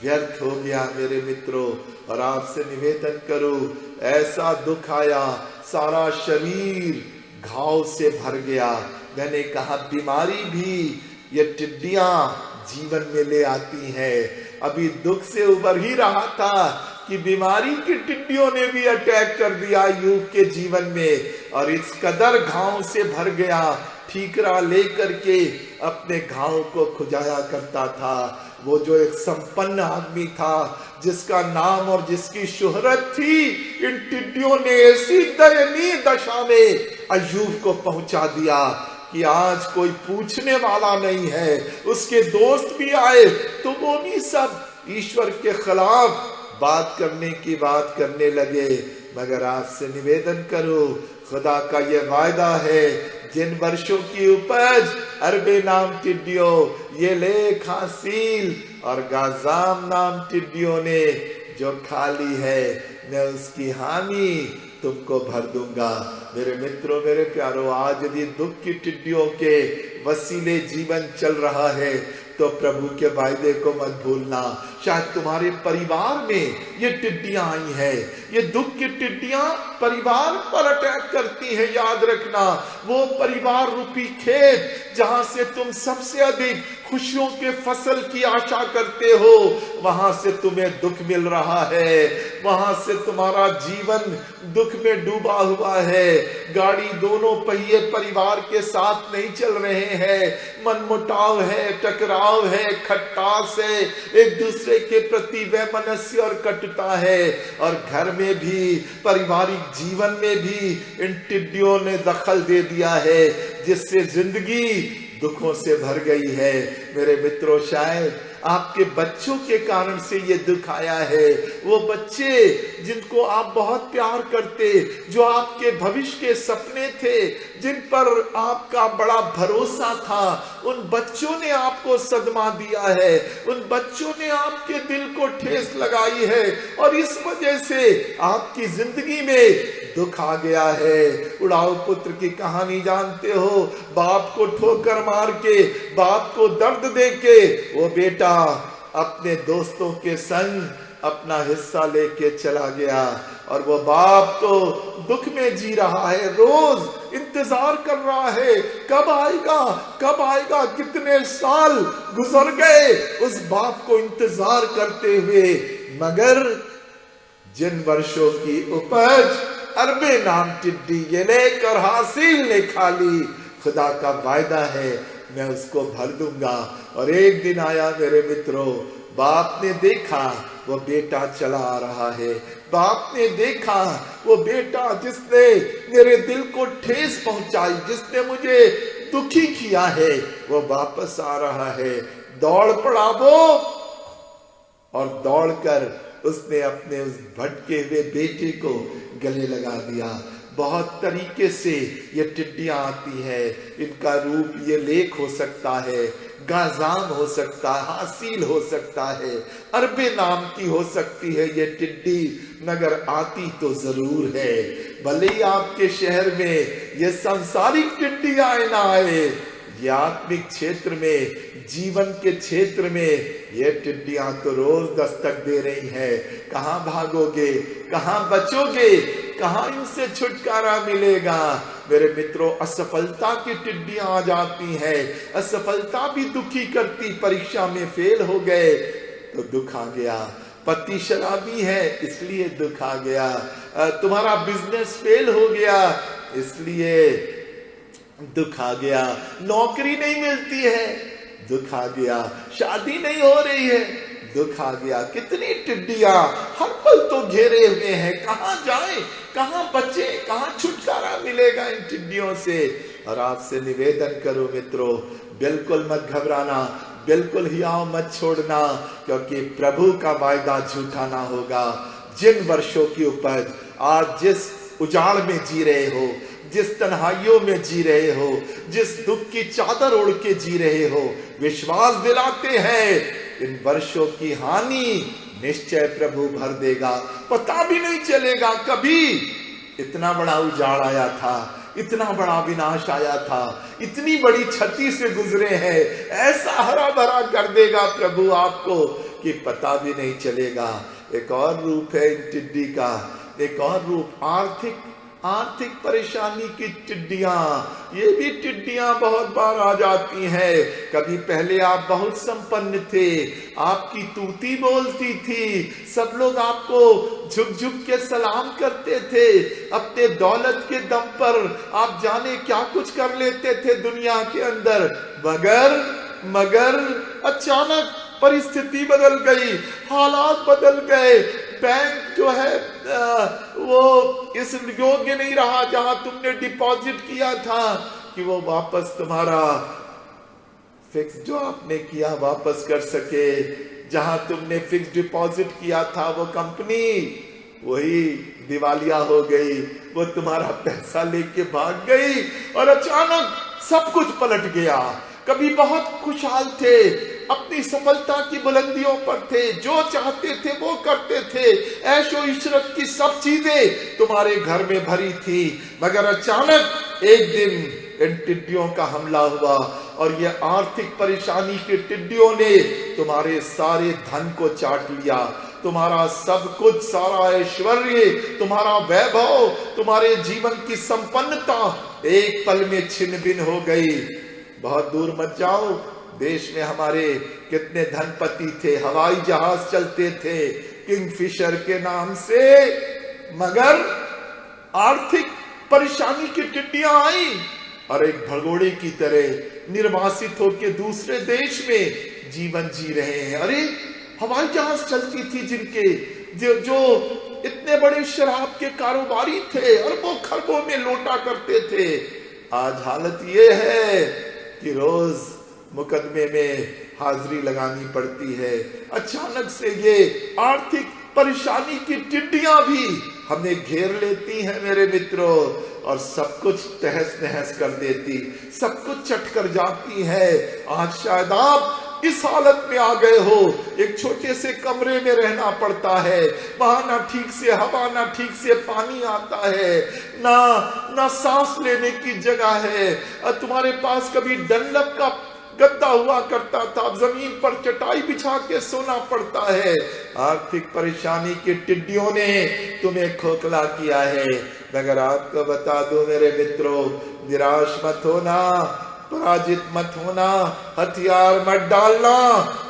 व्यर्थ हो गया मेरे मित्रों। और आपसे निवेदन करूं, ऐसा दुख आया, सारा शरीर घाव से भर गया। मैंने कहा बीमारी भी ये टिड्डियां जीवन में ले आती हैं। अभी दुख से उबर ही रहा था कि बीमारी की टिड्डियों ने भी अटैक कर दिया अय्यूब के जीवन में, और इस कदर घाव से भर गया, ठीकरा लेकर के अपने घाव को खुजाया करता था। वो जो एक संपन्न आदमी था, जिसका नाम और जिसकी शोहरत थी, इन टिड्डियों ने ऐसी दयनीय दशा में अय्यूब को पहुंचा दिया कि आज कोई पूछने वाला नहीं है। उसके दोस्त भी आए तो वो भी सब ईश्वर के खिलाफ बात करने की बात करने लगे। मगर आपसे निवेदन करो, खुदा का ये वायदा है, जिन वर्षों की उपज अरबे नाम टिड्डियों, ये लेख हासिल और गाजाम नाम टिड्डियों ने जो खाली है, मैं उसकी हानि तुमको भर दूंगा। मेरे मित्रों, मेरे प्यारों, आज यदि दुख की टिड्डियों के वसीले जीवन चल रहा है तो प्रभु के वायदे को मत भूलना। शायद तुम्हारे परिवार में ये टिड्डियां आई हैं, ये दुख की टिड्डियां परिवार पर अटैक करती हैं। याद रखना, वो परिवार रूपी खेत जहां से तुम सबसे अधिक खुशियों के फसल की आशा करते हो, वहां से तुम्हें दुख मिल रहा है, वहां से तुम्हारा जीवन दुख में डूबा हुआ है। गाड़ी दोनों पहिए परिवार के साथ नहीं चल रहे हैं, मनमुटाव है, टकराव है, खट्टास है, एक दूसरे के प्रति वैमनस्य और कटुता है। और घर में भी, पारिवारिक जीवन में भी इन टिड्डियों ने दखल दे दिया है, जिससे जिंदगी दुखों से भर गई है। मेरे मित्रों, शायद आपके बच्चों के कारण से ये दुख आया है। वो बच्चे जिनको आप बहुत प्यार करते, जो आपके भविष्य के सपने थे, जिन पर आपका बड़ा भरोसा था, उन बच्चों ने आपको सदमा दिया है, उन बच्चों ने आपके दिल को ठेस लगाई है, और इस वजह से आपकी जिंदगी में दुख आ गया है। उड़ाऊ पुत्र की कहानी जानते हो, बाप को ठोकर मार के, बाप को दर्द दे के वो बेटा अपने दोस्तों के संग अपना हिस्सा लेके चला गया, और वो बाप तो दुख में जी रहा है, रोज इंतजार कर रहा है कब आएगा, कब आएगा। कितने साल गुजर गए उस बाप को इंतजार करते हुए, मगर जिन वर्षों की उपज अरबे नाम टिड्डी ये लेकर हासिल ने खाली, खुदा का वायदा है मैं उसको भर दूंगा। और एक दिन आया मेरे मित्रों, बाप ने देखा वो बेटा चला आ रहा है, बाप ने देखा वो बेटा जिसने मेरे दिल को ठेस पहुंचाई, जिसने मुझे दुखी किया है, वो वापस आ रहा है। दौड़ पड़ा वो, और दौड़कर उसने अपने उस भटके हुए बेटे को गले लगा दिया। बहुत तरीके से ये टिड्डियां आती है। इनका रूप ये लेख हो सकता है, गाजाम हो सकता है, हासिल हो सकता है, अरबे नाम की हो सकती है ये टिड्डी, मगर आती तो जरूर है। भले ही आपके शहर में ये सांसारिक टिड्डी आए ना आए, ये आत्मिक क्षेत्र में, जीवन के क्षेत्र में ये टिड्डियां तो रोज दस्तक दे रही है। कहां भागोगे, कहां बचोगे, कहां इनसे छुटकारा मिलेगा? मेरे मित्रों, असफलता की टिड्डियां आ जाती हैं। असफलता भी दुखी करती। परीक्षा में फेल हो गए तो दुख आ गया, पति शराबी है इसलिए दुख आ गया, तुम्हारा बिजनेस फेल हो गया इसलिए दुख आ गया, नौकरी नहीं मिलती है दुख आ गया, शादी नहीं हो रही है दुख आ गया। कितनी टिड्डियां हर पल तो घेरे हुए हैं। कहां जाए, कहां बचे, कहां छुटकारा मिलेगा इन टिड्डियों से? और आपसे निवेदन करो मित्रों, बिल्कुल मत घबराना, बिल्कुल हियाव मत छोड़ना, क्योंकि प्रभु का वायदा झूठा ना होगा। जिन वर्षों की उपज आज जिस उजाड़ में जी रहे हो, जिस तन्हाइयों में जी रहे हो, जिस दुख की चादर ओढ़ के जी रहे हो, विश्वास दिलाते हैं इन वर्षों की हानि निश्चय प्रभु भर देगा। पता भी नहीं चलेगा कभी इतना बड़ा उजाड़ आया था, इतना बड़ा विनाश आया था, इतनी बड़ी क्षति से गुजरे हैं। ऐसा हरा भरा कर देगा प्रभु आपको कि पता भी नहीं चलेगा। एक और रूप है इन टिड्डी का, एक और रूप आर्थिक परेशानी की टिड्डियां। ये भी टिड्डियां बहुत बार आ जाती हैं। कभी पहले आप बहुत संपन्न थे, आपकी तूती बोलती थी, सब लोग आपको झुक झुक के सलाम करते थे, अपने दौलत के दम पर आप जाने क्या कुछ कर लेते थे दुनिया के अंदर। मगर अचानक परिस्थिति बदल गई, हालात बदल गए, बैंक जो है वो इस योग्य नहीं रहा जहां तुमने डिपॉजिट किया था कि वो वापस तुम्हारा फिक्स जो आपने किया वापस कर सके। जहां तुमने फिक्स डिपॉजिट किया था वो कंपनी वही दिवालिया हो गई, वो तुम्हारा पैसा लेके भाग गई और अचानक सब कुछ पलट गया। कभी बहुत खुशहाल थे, अपनी सफलता की बुलंदियों पर थे, जो चाहते थे वो करते थे, ऐशो इशरत की सब चीजें तुम्हारे घर में भरी थी, मगर अचानक एक दिन इन टिड्डियों का हमला हुआ और ये आर्थिक परेशानी की टिड्डियों ने तुम्हारे सारे धन को चाट लिया। तुम्हारा सब कुछ, सारा ऐश्वर्य, तुम्हारा वैभव, तुम्हारे जीवन की संपन्नता एक पल में छिन्न भिन्न हो गई। बहुत दूर मत जाओ, देश में हमारे कितने धनपति थे, हवाई जहाज चलते थे किंगफिशर के नाम से, मगर आर्थिक परेशानी की टिड्डियां आई और एक भगोड़े की तरह निर्वासित होकर दूसरे देश में जीवन जी रहे हैं। अरे हवाई जहाज चलती थी जिनके, जो इतने बड़े शराब के कारोबारी थे, अरबों खरबों में लौटा करते थे, आज हालत ये है कि रोज मुकदमे में हाजिरी लगानी पड़ती है। अचानक से ये आर्थिक परेशानी की टिड्डियां भी हमें घेर लेती हैं मेरे मित्रों, और सब कुछ तहस नहस कर देती, सब कुछ चट कर जाती है। आज शायद आप इस हालत में आ गए हो, एक छोटे से कमरे में रहना पड़ता है, वहां ना ठीक से हवा, ना ठीक से पानी आता है, ना सांस लेने की जगह है। तुम्हारे पास कभी डनलप का गद्दा हुआ करता था, जमीन पर चटाई बिछा के सोना पड़ता है। आर्थिक परेशानी की टिड्डियों ने तुम्हें खोखला किया है, मगर आपको बता दो मेरे मित्रों, निराश मत होना, पराजित मत होना, हथियार मत डालना,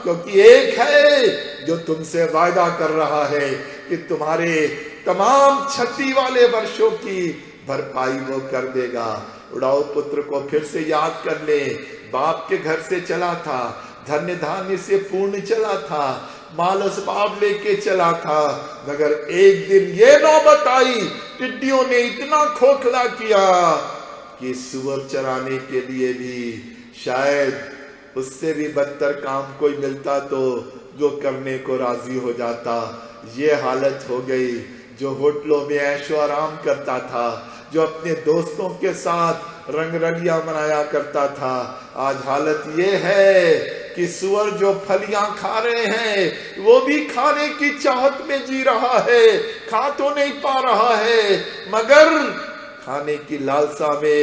क्योंकि एक है जो तुमसे वायदा कर रहा है कि तुम्हारे तमाम क्षति वाले वर्षों की भरपाई वो कर देगा। उड़ाऊ पुत्र को फिर से याद कर ले, बाप के घर से चला था, धन्य धान्य से पूर्ण चला था, माल असबाब लेके चला था, मगर एक दिन ये नौबत आई, टिड्डियों ने इतना खोखला किया कि सुअर चराने के लिए भी शायद उससे भी बदतर काम कोई मिलता तो जो करने को राजी हो जाता। ये हालत हो गई। जो होटलों में ऐशो आराम करता था, जो अपने दोस्तों के साथ रंगरलियां मनाया करता था, आज हालत ये है कि सुअर जो फलियां खा रहे हैं वो भी खाने की चाहत में जी रहा है, खा तो नहीं पा रहा है मगर खाने की लालसा में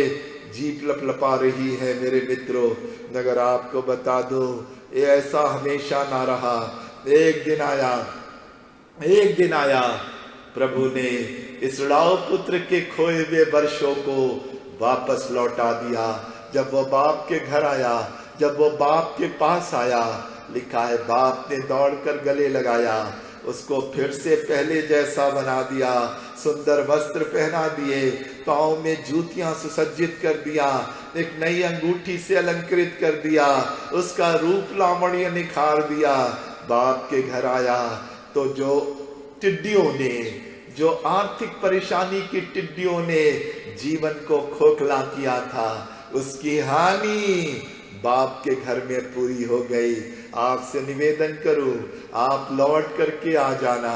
जीभ लपलपा रही है। मेरे मित्रों, मगर आपको बता दो ये ऐसा हमेशा ना रहा। एक दिन आया प्रभु ने इसराएल पुत्र के खोए हुए वर्षों को वापस लौटा दिया। जब वो बाप के घर आया, जब वो बाप के पास आया, लिखा है बाप ने दौड़कर गले लगाया, उसको फिर से पहले जैसा बना दिया, सुंदर वस्त्र पहना दिए, पाँव में जूतियां सुसज्जित कर दिया, एक नई अंगूठी से अलंकृत कर दिया, उसका रूप लावण्य निखार दिया। बाप के घर आया तो जो टिड्डियों ने, जो आर्थिक परेशानी की टिड्डियों ने जीवन को खोखला किया था, उसकी हानि बाप के घर में पूरी हो गई। आपसे निवेदन करूं, आप लौट करके आ जाना।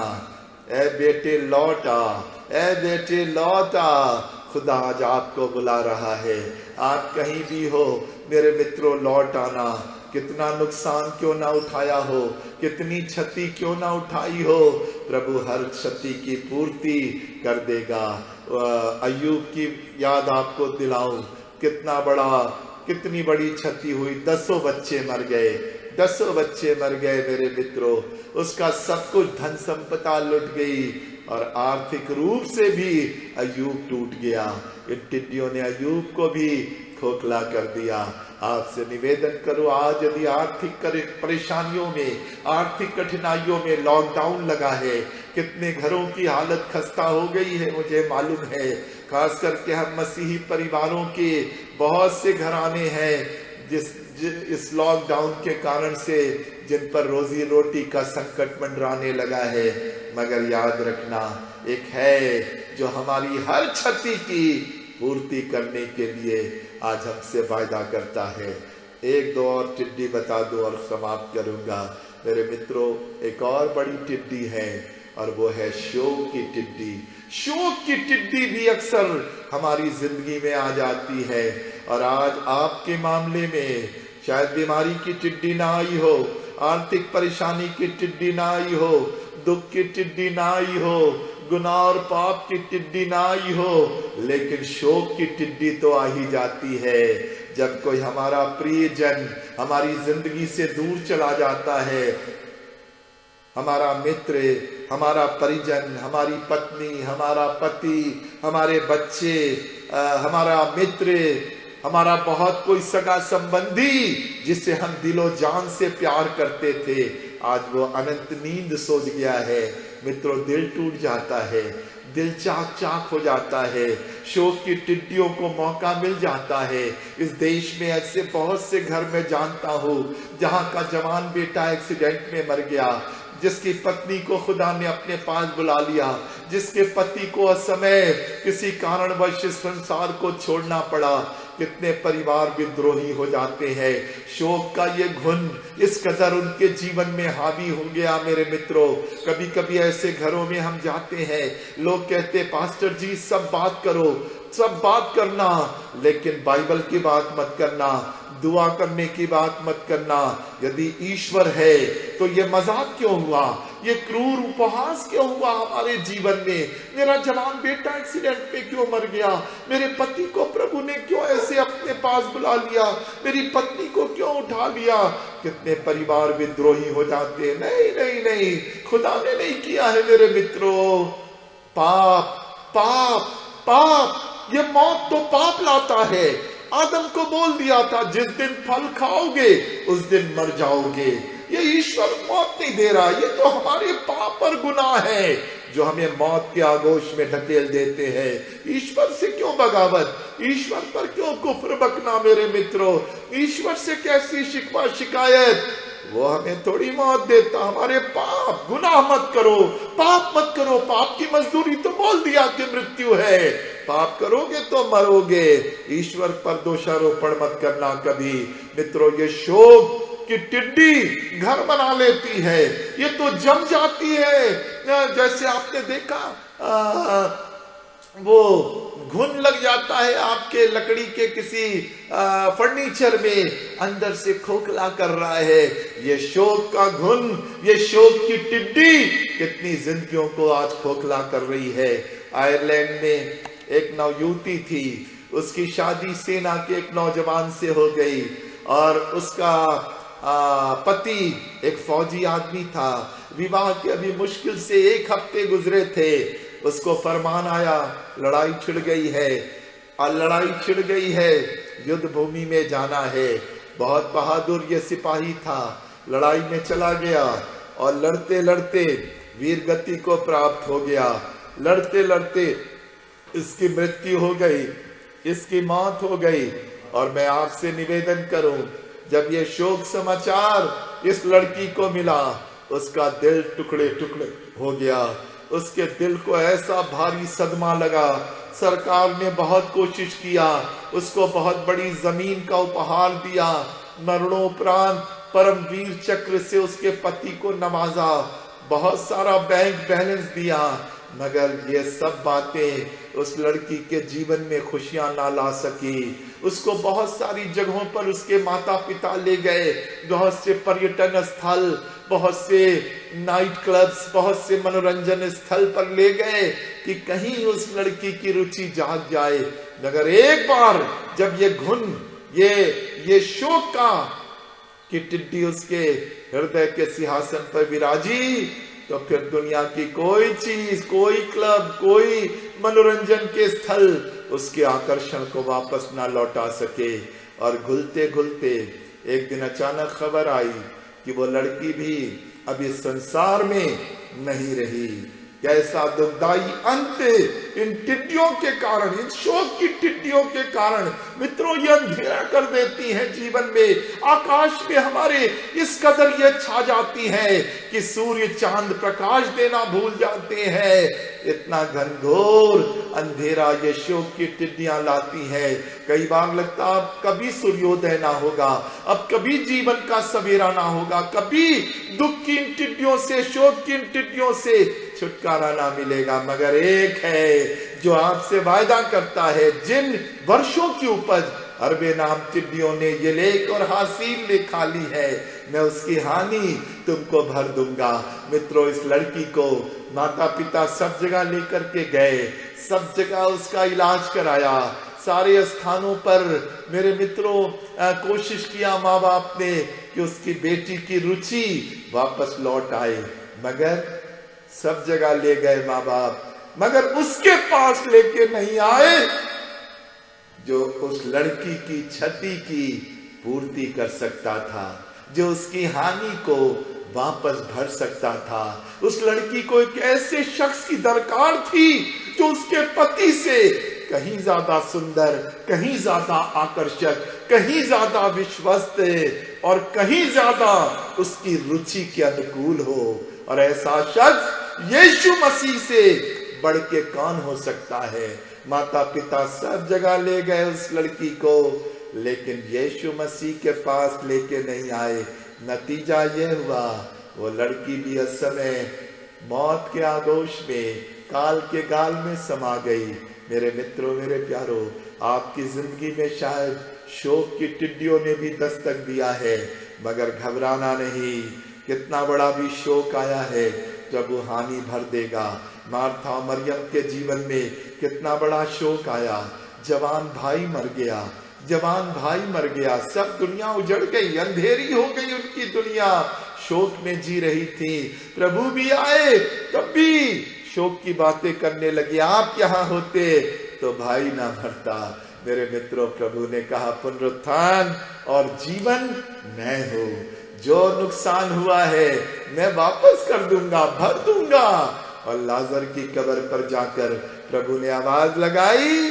ए बेटे लौट आ, ए बेटे लौट आ, खुदा आज आपको बुला रहा है। आप कहीं भी हो मेरे मित्रों, लौट आना। कितना नुकसान क्यों ना उठाया हो, कितनी क्षति क्यों ना उठाई हो, प्रभु हर क्षति की पूर्ति कर देगा। अय्यूब की याद आपको दिलाऊं, कितनी बड़ी क्षति हुई, 10 बच्चे मर गए, 10 बच्चे मर गए मेरे मित्रों। उसका सब कुछ धन संपदा लुट गई और आर्थिक रूप से भी अय्यूब टूट गया। इन टिड्डियों ने अय्यूब को भी खोखला कर दिया। आपसे निवेदन करो, आज यदि आर्थिक परेशानियों में, आर्थिक कठिनाइयों में लॉकडाउन लगा है, कितने घरों की हालत खस्ता हो गई है मुझे मालूम है। खास करके हम मसीही परिवारों के बहुत से घराने हैं इस लॉकडाउन के कारण से जिन पर रोजी रोटी का संकट मंडराने लगा है। मगर याद रखना, एक है जो हमारी हर क्षति की पूर्ति करने के लिए आज हमसे वायदा करता है। एक दो और टिड्डी बता दो और समाप्त करूंगा मेरे मित्रों। एक और बड़ी टिड्डी है और वो है शोक की टिड्डी। शोक की टिड्डी भी अक्सर हमारी जिंदगी में आ जाती है और आज आपके मामले में शायद बीमारी की टिड्डी ना आई हो, आर्थिक परेशानी की टिड्डी ना आई हो, दुख की टिड्डी ना आई हो, गुनाह और पाप की टिड्डी ना आई हो, लेकिन शोक की टिड्डी तो आ ही जाती है। जब कोई हमारा प्रियजन हमारी जिंदगी से दूर चला जाता है, हमारा मित्र, हमारा परिजन, हमारी पत्नी, हमारा पति, हमारे बच्चे, हमारा मित्र, हमारा बहुत कोई सगा संबंधी जिससे हम दिलो जान से प्यार करते थे, आज वो अनंत नींद सो गया है। मित्रों, दिल टूट जाता है, दिल चाक चाक हो जाता है, शोक की टिड्डियों को मौका मिल जाता है। इस देश में ऐसे बहुत से घर में जानता हूँ जहाँ का जवान बेटा एक्सीडेंट में मर गया, जिसकी पत्नी को खुदा ने अपने पास बुला लिया, जिसके पति को असमय किसी कारणवश इस संसार को छोड़ना पड़ा। कितने परिवार विद्रोही हो जाते हैं। शोक का ये घुन इस कदर उनके जीवन में हावी हो गया मेरे मित्रों। कभी कभी ऐसे घरों में हम जाते हैं, लोग कहते पास्टर जी सब बात करो, सब बात करना, लेकिन बाइबल की बात मत करना, दुआ करने की बात मत करना। यदि ईश्वर है तो ये मजाक क्यों हुआ, ये क्रूर उपहास क्यों हुआ हमारे जीवन में? मेरा जवान बेटा एक्सीडेंट में क्यों मर गया? मेरे पति को प्रभु ने क्यों ऐसे अपने पास बुला लिया? मेरी पत्नी को क्यों उठा लिया? कितने परिवार विद्रोही हो जाते हैं। नहीं नहीं नहीं, खुदा ने नहीं किया है मेरे मित्रों। पाप पाप पाप, ये मौत तो पाप लाता है। आदम को बोल दिया था जिस दिन फल खाओगे उस दिन मर जाओगे। ये ईश्वर मौत नहीं दे रहा, ये तो हमारे पाप और गुनाह है जो हमें मौत के आगोश में ढकेल देते हैं। ईश्वर से क्यों बगावत, ईश्वर पर क्यों कुफ्र बकना मेरे मित्रों? ईश्वर से कैसी शिकवा शिकायत? वो हमें थोड़ी मौत देता, हमारे पाप। गुनाह मत करो, पाप मत करो। पाप की मजदूरी तो बोल दिया कि मृत्यु है, पाप करोगे तो मरोगे। ईश्वर पर दोषारोपण मत करना कभी मित्रों। ये शोक कि टिड्डी घर बना लेती है, ये तो जम जाती है। जैसे आपने देखा वो घुन लग जाता है आपके लकड़ी के किसी फर्नीचर में, अंदर से खोखला कर रहा है। ये शोक का घुन, ये शोक की टिड्डी कितनी जिंदगियों को आज खोखला कर रही है। आयरलैंड में एक नवयुवती थी, उसकी शादी सेना के एक नौजवान से हो गई और उसका पति एक फौजी आदमी था। विवाह के अभी मुश्किल से 1 हफ्ते गुजरे थे, उसको फरमान आया लड़ाई छिड़ गई है, और लड़ाई छिड़ गई है, युद्ध भूमि में जाना है। बहुत बहादुर ये सिपाही था, लड़ाई में चला गया और लड़ते लड़ते वीर गति को प्राप्त हो गया। लड़ते लड़ते इसकी मृत्यु हो गई, इसकी मौत हो गई। और मैं आपसे निवेदन करूं, जब ये शोक समाचार इस लड़की को मिला, उसका दिल टुकड़े टुकड़े हो गया। उसके दिल को ऐसा भारी सदमा लगा। सरकार ने बहुत कोशिश किया, उसको बहुत बड़ी जमीन का उपहार दिया, मरणोपरांत परमवीर चक्र से उसके पति को नवाजा, बहुत सारा बैंक बैलेंस दिया, मगर ये सब बातें उस लड़की के जीवन में खुशियां ना ला सकी। उसको बहुत सारी जगहों पर उसके माता पिता ले गए, बहुत से पर्यटन स्थल, बहुत से नाइट क्लब्स, बहुत से मनोरंजन स्थल पर ले गए कि कहीं उस लड़की की रुचि जाग जाए। मगर एक बार जब ये घुन, ये शोक का कि टिड्डी उसके हृदय के सिंहासन पर विराजी, तो फिर दुनिया की कोई चीज, कोई क्लब, कोई मनोरंजन के स्थल उसके आकर्षण को वापस ना लौटा सके। और घुलते घुलते एक दिन अचानक खबर आई कि वो लड़की भी अब इस संसार में नहीं रही। कैसा दुखदाई अंत इन टिड्डियों के कारण, इन शोक की टिड्डियों के कारण। मित्रों, ये अंधेरा कर देती हैं जीवन में। आकाश में हमारे इस कदर ये छा जाती है कि सूर्य चांद प्रकाश देना भूल जाते हैं। इतना घनघोर अंधेरा ये शोक की टिड्डियां लाती हैं। कई बार लगता अब कभी सूर्योदय ना होगा, अब कभी जीवन का सवेरा ना होगा, कभी दुख की इन टिड्डियों से, शोक की इन टिड्डियों से छुटकारा ना मिलेगा। मगर एक है जो आपसे वायदा करता है, जिन वर्षों की उपज अरबे नाम टिड्डियों ने ये लेख और हासिल ने खा ली है, मैं उसकी हानि तुमको भर दूंगा। मित्रों, इस लड़की को माता पिता सब जगह लेकर के गए, सब जगह उसका इलाज कराया, सारे स्थानों पर मेरे मित्रों कोशिश किया माँ बाप ने कि उसकी बेटी की रुचि वापस लौट आए। मगर सब जगह ले गए माँ बाप, मगर उसके पास लेके नहीं आए जो उस लड़की की क्षति की पूर्ति कर सकता था, जो उसकी हानि को वापस भर सकता था। उस लड़की को एक ऐसे शख्स की दरकार थी जो उसके पति से कहीं ज्यादा सुंदर, कहीं ज्यादा आकर्षक, कहीं ज्यादा विश्वस्त और कहीं ज्यादा उसकी रुचि के अनुकूल हो। और ऐसा शख्स यीशु मसीह से बढ़ के कौन हो सकता है। माता पिता सब जगह ले गए उस लड़की को, लेकिन यीशु मसीह के पास लेके नहीं आए। नतीजा ये हुआ, वो लड़की भी उस समय मौत के आगोश में, काल के गाल में समा गई। मेरे मित्रों, मेरे प्यारों, आपकी जिंदगी में शायद शोक की टिड्डियों ने भी दस्तक दिया है, मगर घबराना नहीं। कितना बड़ा भी शोक आया है, जब वो हानि भर देगा। मार्था और मरियम के जीवन में कितना बड़ा शोक आया, जवान भाई मर गया, जवान भाई मर गया, सब दुनिया उजड़ गई, अंधेरी हो गई उनकी दुनिया, शोक में जी रही थी। प्रभु भी आए, तब भी शोक की बातें करने लगे। आप यहाँ होते तो भाई ना मरता। मेरे मित्रों, प्रभु ने कहा पुनरुत्थान और जीवन मैं हूं, जो नुकसान हुआ है मैं वापस कर दूंगा, भर दूंगा। और लाजर की कब्र पर जाकर प्रभु ने आवाज लगाई,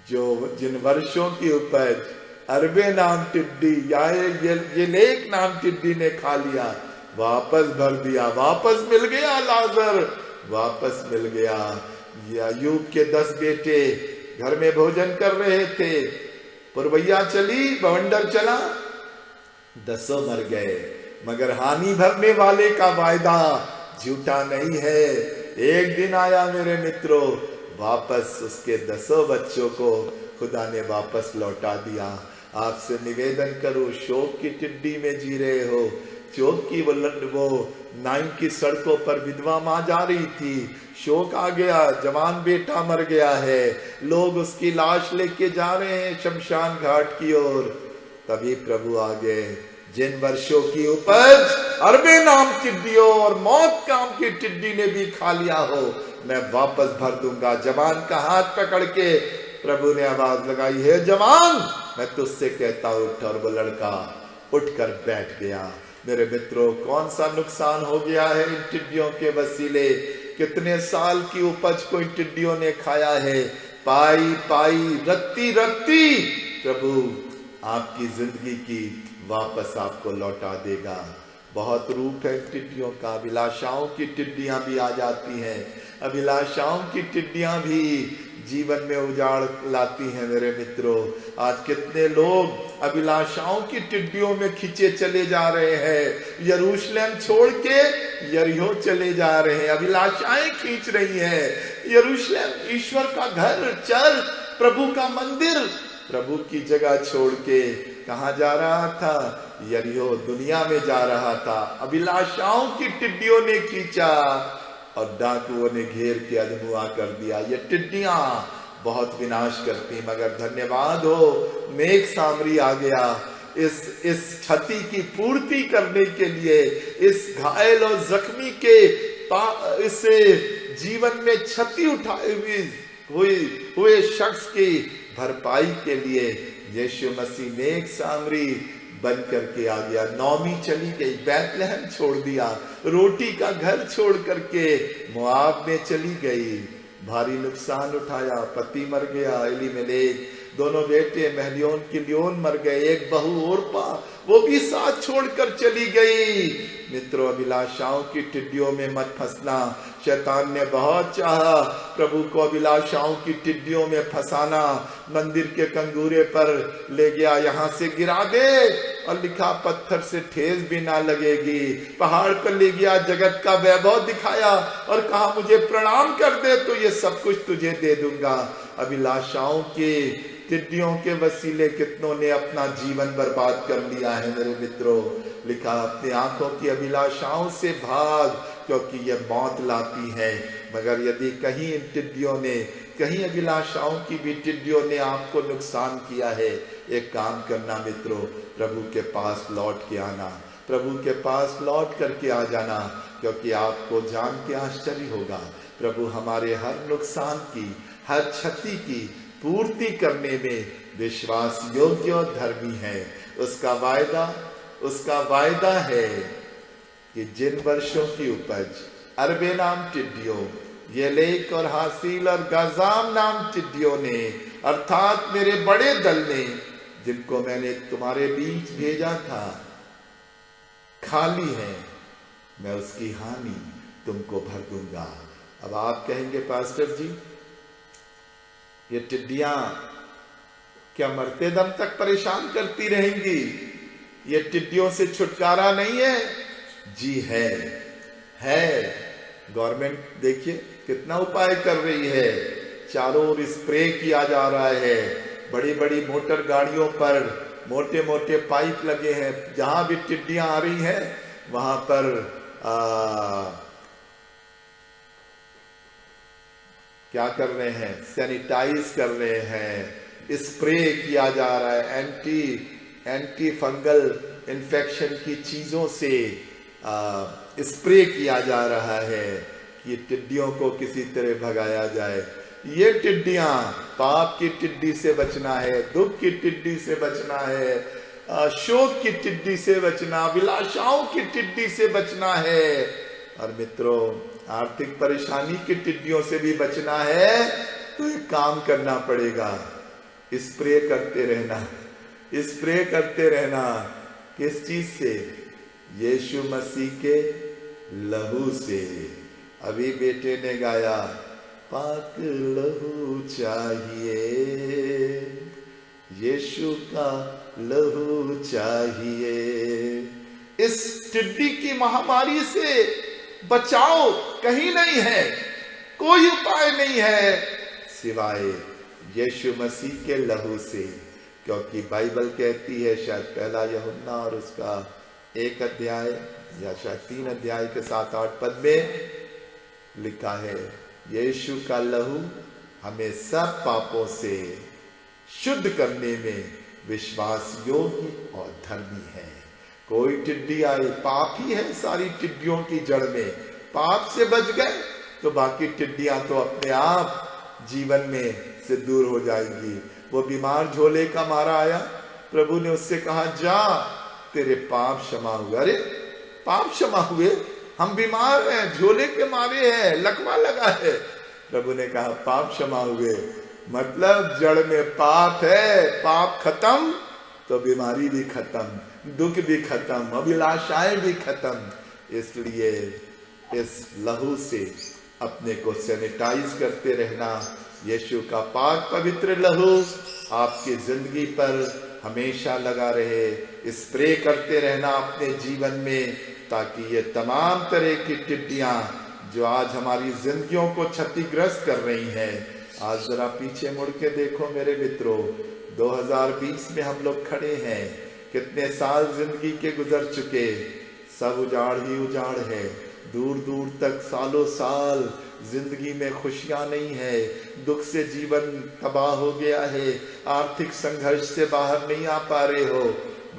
जो जिन वर्षों की उपज अरबे नाम टिड्डी या ये लेक नाम टिड्डी ने खा लिया, वापस भर दिया, वापस मिल गया। लाजर वापस मिल गया। अय्यूब के 10 बेटे घर में भोजन कर रहे थे, पुरवैया चली, बवंडर चला, 10 मर गए, मगर हानि भरने वाले का वायदा झूठा नहीं है। एक दिन आया मेरे मित्रों, वापस उसके 10 बच्चों को खुदा ने वापस लौटा दिया। आपसे निवेदन करूं, शोक की टिड्डी में जी रहे हो, शोक की वो नाइन की सड़कों पर विधवा मां जा रही थी, शोक आ गया, जवान बेटा मर गया है, लोग उसकी लाश लेके जा रहे हैं शमशान घाट की ओर। तभी प्रभु आ गए, जिन वर्षों की उपज अरबे नाम टिड्डियों और मौत काम की टिड्डी ने भी खा लिया हो, मैं वापस भर दूंगा। जवान का हाथ पकड़ के प्रभु ने आवाज लगाई, है जवान, मैं तुझसे कहता उठ। और वो लड़का उठकर बैठ गया। मेरे मित्रों, कौन सा नुकसान हो गया है इन टिड्डियों के वसीले? कितने साल की उपज को इन टिड्डियों ने खाया है, पाई पाई रत्ती रत्ती प्रभु आपकी जिंदगी की वापस आपको लौटा देगा। बहुत रूप है टिड्डियों का। अभिलाषाओं की टिड्डियां भी आ जाती हैं, अभिलाषाओं की टिड्डियां भी जीवन में उजाड़ लाती हैं। मेरे मित्रों, आज कितने लोग अभिलाषाओं की टिड्डियों में खींचे चले जा रहे हैं, यरूशलेम छोड़ के यरीहो चले जा रहे हैं, अभिलाषाएं खींच रही हैं। यरूशलेम ईश्वर का घर, चर्च, प्रभु का मंदिर, प्रभु की जगह छोड़ के कहां जा रहा था? यरीहो, दुनिया में जा रहा था। अभिलाषाओं की टिड्डियों ने खींचा और डाकुओं ने घेर के अधमुआ कर दिया। ये टिड्डियां बहुत विनाश करती, मगर धन्यवाद हो, नेक सामरी आ गया इस क्षति की पूर्ति करने के लिए, इस घायल और जख्मी के इस जीवन में क्षति उठाए हुए शख्स की भरपाई के लिए यीशु मसीह नेक सामरी बन करके आ गया। नौमी चली गई, बैतलहम छोड़ दिया, रोटी का घर छोड़ करके मोआब में चली गई, भारी नुकसान उठाया, पति मर गया एलीमेलेक, दोनों बेटे महलियोन किलियोन मर गए, एक बहू ओरपा वो भी साथ छोड़कर चली गई। मित्रों, अभिलाषाओं की टिड्डियों में मत फंसना। शैतान ने बहुत चाहा प्रभु को अभिलाषाओं की टिड्डियों में फंसाना। मंदिर के कंगूरे पर ले गया, यहां से गिरा दे, और लिखा पत्थर से ठेस भी ना लगेगी। पहाड़ पर ले गया, जगत का वैभव दिखाया और कहा मुझे प्रणाम कर दे तो ये सब कुछ तुझे दे दूंगा। अभिलाषाओं के टिड्डियों के वसीले कितनों ने अपना जीवन बर्बाद कर लिया है। मेरे मित्रों, लिखा अपनी आंखों की अभिलाषाओं से भाग, क्योंकि ये मौत लाती है। मगर यदि कहीं इन टिड्डियों ने, कहीं अभिलाषाओं की भी टिड्डियों ने आपको नुकसान किया है, एक काम करना मित्रों, प्रभु के पास लौट के आना, प्रभु के पास लौट करके आ जाना, क्योंकि आपको जान के आश्चर्य होगा, प्रभु हमारे हर नुकसान की, हर क्षति की पूर्ति करने में विश्वास योग्य और धर्मी है। उसका वायदा है कि जिन वर्षों की उपज अरबे नाम टिड्डियों, येलेक और हासिल और गाजाम नाम टिड्डियों ने, अर्थात मेरे बड़े दल ने, जिनको मैंने तुम्हारे बीच भेजा था, खाली है, मैं उसकी हानि तुमको भर दूंगा। अब आप कहेंगे पास्टर जी, ये टिड्डियां क्या मरते दम तक परेशान करती रहेंगी? ये टिड्डियों से छुटकारा नहीं है? जी है। गवर्नमेंट देखिए कितना उपाय कर रही है, चारों ओर स्प्रे किया जा रहा है, बड़ी बड़ी मोटर गाड़ियों पर मोटे मोटे पाइप लगे हैं, जहां भी टिड्डियां आ रही हैं वहां पर क्या कर रहे हैं? सैनिटाइज कर रहे हैं, स्प्रे किया जा रहा है, एंटी फंगल इन्फेक्शन की चीजों से स्प्रे किया जा रहा है कि टिड्डियों को किसी तरह भगाया जाए। ये टिड्डियां, पाप की टिड्डी से बचना है, दुख की टिड्डी से बचना है, शोक की टिड्डी से बचना, विलासाओं की टिड्डी से बचना है, और मित्रों आर्थिक परेशानी की टिड्डियों से भी बचना है। तो एक काम करना पड़ेगा, स्प्रे करते रहना। किस चीज से? यीशु मसीह के लहू से। अभी बेटे ने गाया, पाक लहू चाहिए, यीशु का लहू चाहिए, इस टिड्डी की महामारी से बचाओ कहीं नहीं है, कोई उपाय नहीं है सिवाय यीशु मसीह के लहू से। क्योंकि बाइबल कहती है, शायद पहला यूहन्ना और उसका 1 अध्याय या शायद 3 अध्याय के 7-8 पद में लिखा है, यीशु का लहू हमें सब पापों से शुद्ध करने में विश्वास योग्य और धर्मी है। कोई टिड्डी आए, पाप ही है सारी टिड्डियों की जड़ में। पाप से बच गए तो बाकी टिड्डियां तो अपने आप जीवन में से दूर हो जाएंगी। वो बीमार झोले का मारा आया, प्रभु ने उससे कहा, जा तेरे पाप क्षमा हुए। अरे पाप क्षमा हुए? हम बीमार हैं, झोले के मारे हैं, लकवा लगा है। प्रभु ने कहा पाप क्षमा हुए, मतलब जड़ में पाप है, पाप खत्म तो बीमारी भी खत्म, दुख भी खत्म, अभिलाषाएं भी खत्म। इसलिए इस लहू से अपने को सैनिटाइज करते रहना। यीशु का पाक पवित्र लहू आपकी जिंदगी पर हमेशा लगा रहे। स्प्रे करते रहना अपने जीवन में, ताकि ये तमाम तरह की टिड्डियां जो आज हमारी जिंदगियों को क्षतिग्रस्त कर रही हैं। आज जरा पीछे मुड़ के देखो मेरे मित्रों, 2020 में हम लोग खड़े हैं। कितने साल जिंदगी के गुजर चुके, सब उजाड़ ही उजाड़ है। दूर दूर तक सालों साल जिंदगी में खुशियां नहीं है, दुख से जीवन तबाह हो गया है, आर्थिक संघर्ष से बाहर नहीं आ पा रहे हो।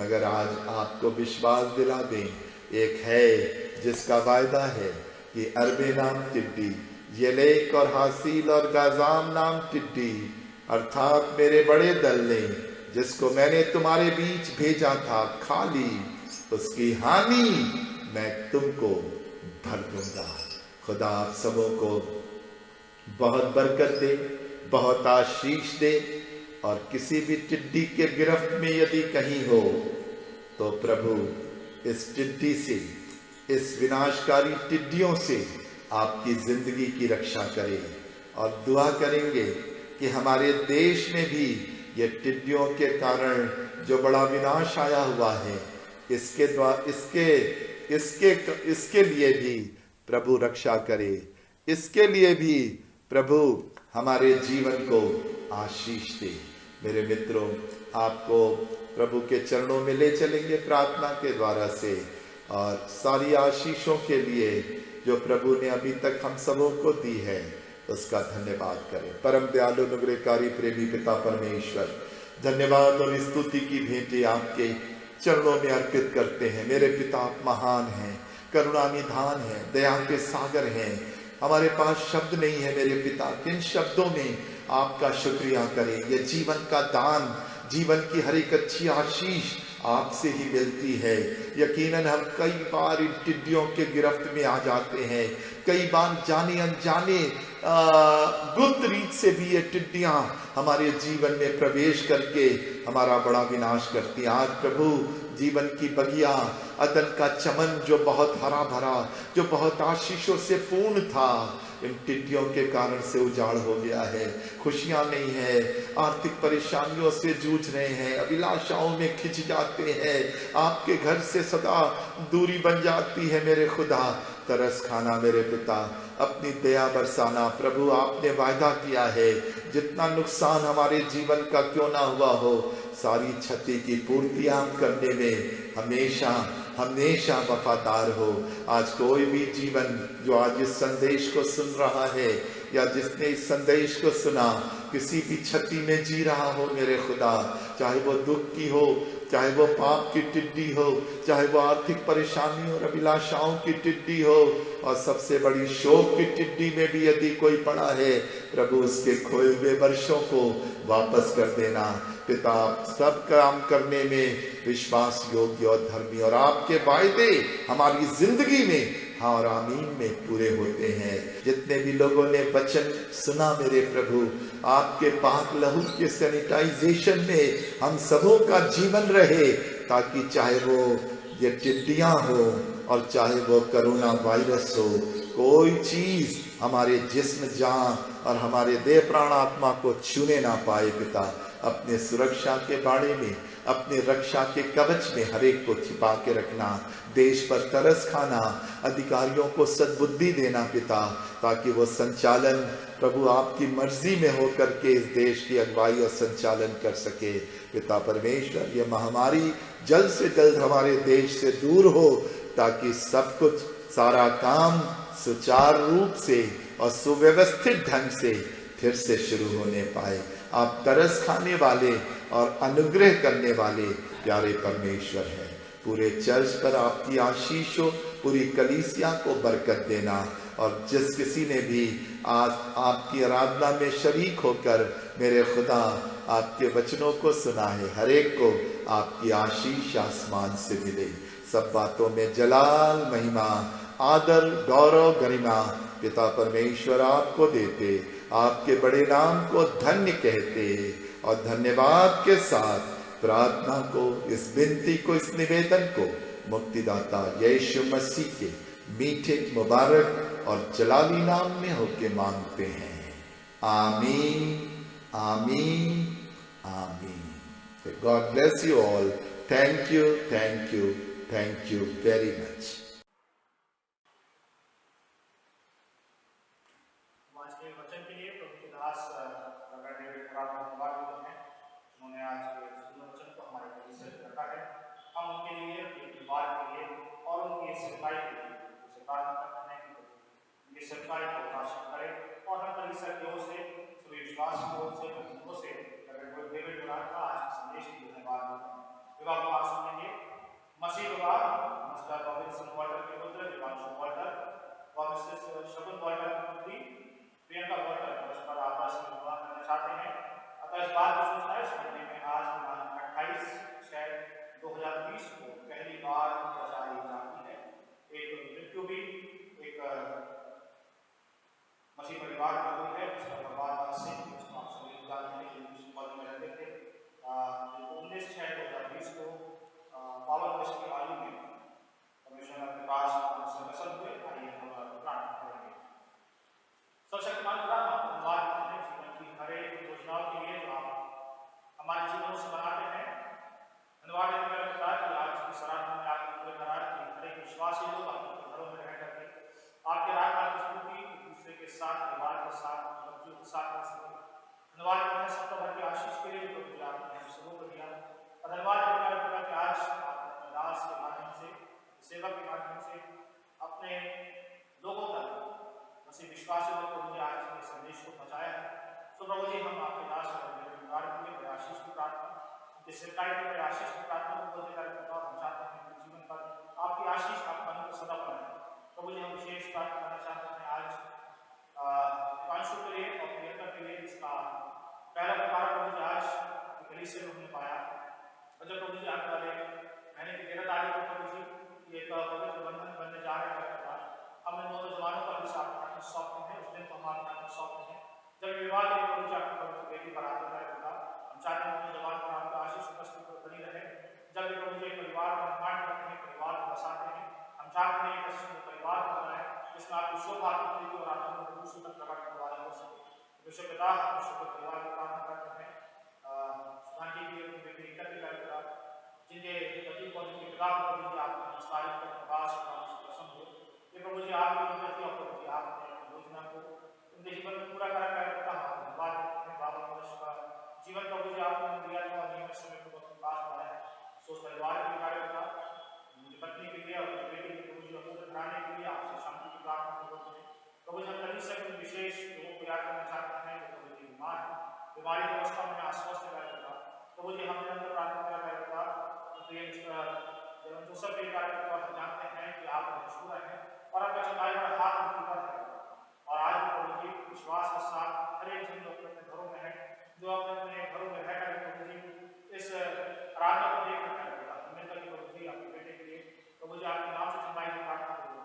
मगर आज आपको विश्वास दिला दें, एक है जिसका वायदा है कि अरबे नाम टिड्डी, येलेक और हासिल और गाजाम नाम टिड्डी, अर्थात मेरे बड़े दल ने जिसको मैंने तुम्हारे बीच भेजा था, खा ली, उसकी हानि मैं तुमको भर दूंगा। खुदा आप सबों को बहुत बरकत दे, बहुत आशीष दे। और किसी भी टिड्डी के गिरफ्त में यदि कहीं हो तो प्रभु इस टिड्डी से, इस विनाशकारी टिड्डियों से आपकी जिंदगी की रक्षा करे। और दुआ करेंगे कि हमारे देश में भी ये टिड्डियों के कारण जो बड़ा विनाश आया हुआ है, इसके द्वारा इसके लिए भी प्रभु रक्षा करे। इसके लिए भी प्रभु हमारे जीवन को आशीष दे। मेरे मित्रों, आपको प्रभु के चरणों में ले चलेंगे प्रार्थना के द्वारा से, और सारी आशीषों के लिए जो प्रभु ने अभी तक हम सबों को दी है उसका धन्यवाद करें। परम दयालु अनुग्रहकारी प्रेमी पिता परमेश्वर, धन्यवाद और स्तुति की भेंटें आपके चरणों में अर्पित करते हैं। मेरे पिता आप महान हैं, करुणा निधान है, दया के सागर हैं। हमारे पास शब्द नहीं है मेरे पिता, किन शब्दों में आपका शुक्रिया करें। ये जीवन का दान, जीवन की हर एक अच्छी आशीष आपसे ही मिलती है। यकीनन हम कई बार इन टिड्डियों के गिरफ्त में आ जाते हैं, कई बार जाने अनजाने गुप्त रीत से भी ये टिड्डियां हमारे जीवन में प्रवेश करके हमारा बड़ा विनाश करती हैं। आज प्रभु जीवन की बगिया, अदन का चमन जो बहुत हरा भरा, जो बहुत आशीषों से पूर्ण था, इन टिड्डियों के कारण से उजाड़ हो गया है। खुशियां नहीं है, आर्थिक परेशानियों से जूझ रहे हैं, अभिलाषाओं में खिंच जाते हैं, आपके घर से सदा दूरी बन जाती है। मेरे खुदा तरस खाना मेरे पिता, अपनी दया बरसाना। प्रभु आपने वायदा किया है, जितना नुकसान हमारे जीवन का क्यों ना हुआ हो, सारी क्षति की पूर्ति आप करने में हमेशा हमेशा वफादार हो। आज कोई भी जीवन जो आज इस संदेश को सुन रहा है, या जिसने इस संदेश को सुना, किसी भी क्षति में जी रहा हो मेरे खुदा, चाहे वो दुख की हो, चाहे वो पाप की टिड्डी हो, चाहे वो आर्थिक परेशानी और अभिलाषाओं की टिड्डी हो, और सबसे बड़ी शोक की टिड्डी में भी यदि कोई पड़ा है, प्रभु उसके खोए हुए वर्षों को वापस कर देना। पिता सब काम करने में विश्वास योग्य और धर्मी, और आपके वायदे हमारी जिंदगी में हाँ और आमीन में पूरे होते हैं। जितने भी लोगों ने वचन सुना मेरे प्रभु, आपके पाक लहू के सैनिटाइजेशन में हम सबों का जीवन रहे, ताकि चाहे वो ये टिड्डियां हो और चाहे वो कोरोना वायरस हो, कोई चीज हमारे जिस्म, जान और हमारे देह प्राण आत्मा को छूने ना पाए। पिता अपने सुरक्षा के बारे में अपने रक्षा के कवच में हर एक को छिपा के रखना, देश पर तरस खाना, अधिकारियों को सद्बुद्धि देना पिता, ताकि वो संचालन प्रभु आपकी मर्जी में होकर के इस देश की अगुवाई और संचालन कर सके। पिता परमेश्वर, ये महामारी जल्द से जल्द हमारे देश से दूर हो, ताकि सब कुछ सारा काम सुचारू रूप से और सुव्यवस्थित ढंग से फिर से शुरू होने पाए। आप तरस खाने वाले और अनुग्रह करने वाले प्यारे परमेश्वर हैं। पूरे चर्च पर आपकी आशीष हो, पूरी कलीसिया को बरकत देना, और जिस किसी ने भी आज आपकी आराधना में शरीक होकर मेरे खुदा आपके वचनों को सुना है, हर एक को आपकी आशीष आसमान से मिले। सब बातों में जलाल, महिमा, आदर, गौरव, गरिमा पिता परमेश्वर आपको देते, आपके बड़े नाम को धन्य कहते और धन्यवाद के साथ प्रार्थना को, इस विनती को, इस निवेदन को मुक्तिदाता यीशु मसीह के मीठे, मुबारक और जलाली नाम में होके मांगते हैं। आमीन, आमीन, आमीन। God bless you all. Thank you, thank you, thank you very much. आज के वचन के लिए प्रभु के दास उन्होंने आज के सुंदर वचन को हमारे लिए से रखा है। हम उनके लिए, उनके परिवार के लिए और उनकी सेवकाई के लिए उनसे प्रार्थना करते हैं कि उनकी सेवकाई को आशीष करे, और हम कलीसिया की ओर से, सभी विश्वास की ओर से, बच्चों से डेविड बुलार का आज के संदेश के धन्यवाद देते हैं। विवाह को आप सुनेंगे मसीह विवाह मिस्टर रॉबिन्सन वाल्टर के पुत्र दिवांशु वाल्टर और मिसेस शगुन वाल्टर की पुत्री प्रियंका वाल्टर परस्पर आपस में विवाह करना चाहते हैं। अतः इस बात को सोचना है, संडे में आज 28/6/2020 को पहली बार बजाई जाती है। एक मृत्यु भी एक मसीह परिवार में हुई है, उसका बर्बाद सिंह, उसको आप सभी जानते हैं कि कॉलेज में रहते थे। 19/6/2020 को 52 वर्ष की आयु में परमेश्वर अपने पास प्रसन्न हुए। आइए हम प्रार्थना करेंगे। सर्वशक्तिमान पिता, हम धन्यवाद देते हैं जीवन की हर एक योजनाओं के लिए जो आप हमारे जीवनों से बनाते हैं। धन्यवाद देते हैं पिता कि आज की आराधना में आपने पूरे करार की हर एक विश्वासी लोग अपने घरों में रह करके आपके राजपाल की स्तुति एक दूसरे के साथ, परिवार के साथ, बच्चों के साथ कर सके। धन्यवाद देते हैं सबका भर की आशीष के लिए जो आपने हम सबों को दिया। और धन्यवाद देते हैं पिता कि आज आपने दास के माध्यम से, सेवा के माध्यम से अपने लोगों तक मसीह विश्वासी लोग को मुझे आज के संदेश को पहुंचाया है। तो प्रभु जी, हम आपके दास और मेरे परिवार के लिए आशीष की प्रार्थना, उनके सरकार के लिए आशीष की प्रार्थना को बोलते कर हम चाहते हैं कि जीवन पर आपकी आशीष आपका मन को सदा बनाए। प्रभु जी, हम विशेष प्रार्थना करना चाहते हैं आज दिवांशु के लिए और प्रियंका के लिए, जिसका पहला प्रकार प्रभु जी आज गली से हमने पाया। और जब प्रभु जी आने वाले महीने की 13 तारीख को प्रभु जी ये एक पवित्र बंधन बनने जा रहे हैं, हम इन नौजवानों का भी साथ हाथ में सौंपते हैं। उस दिन को हम आपके हाथ में सौंपते हैं जब विवाह के लिए प्रभु जी आपकी पवित्र बेटी पर आते हैं। हम चाहते हैं नौजवान पर आपका आशीष उपस्थित बनी रहे। जब भी प्रभु जी परिवार का निर्माण करते हैं, परिवार को बसाते हैं, हम चाहते हैं कि परिवार को बनाए जिसमें आपकी शोभा आती और आप दूसरों तक प्रकट करने वाला हो सके। विश्व पिता, हम शुभ परिवार की प्रार्थना करते हैं। सुधांजी की अपनी बेटी रीता की कार्यक्रम जिनके पति को, जिनके पिता को प्रभु जी आपने विस्तारित कर प्रकाश प्रसन्न हो। ये प्रभु जी आपकी मदद और प्रभु जी आपने योजना को उनके जीवन में पूरा करा करता है। धन्यवाद देते हैं बाबा मनुष्य का जीवन प्रभु जी आपने दिया था और नियमित समय को अपने पास पाया है। सोच परिवार के कार्यक्रम उनकी पत्नी के लिए और उनकी बेटी के प्रभु जी पूरे घराने के लिए आपसे शांति की प्रार्थना करते हैं। प्रभु जी, हम कलीसिया के विशेष लोगों को याद करना चाहते हैं जो प्रभु जी बीमार है, बीमारी की अवस्था में आश्वस्त करता। प्रभु जी, हम निरंतर प्रार्थना करा करता जो सब कार्यक्रम हम जानते हैं कि आप मशहूर हैं और आपका चंगाई का हाथ उनके ऊपर है। और आज भी प्रभु जी विश्वास के साथ हर एक जन लोग अपने घरों में है, जो अपने घरों में रह कर प्रभु जी इस आराधना को देख रहे हैं। मिलकर प्रभु जी आपके बेटे के लिए प्रभु जी आपके नाम से चंगाई की प्रार्थना करते हैं,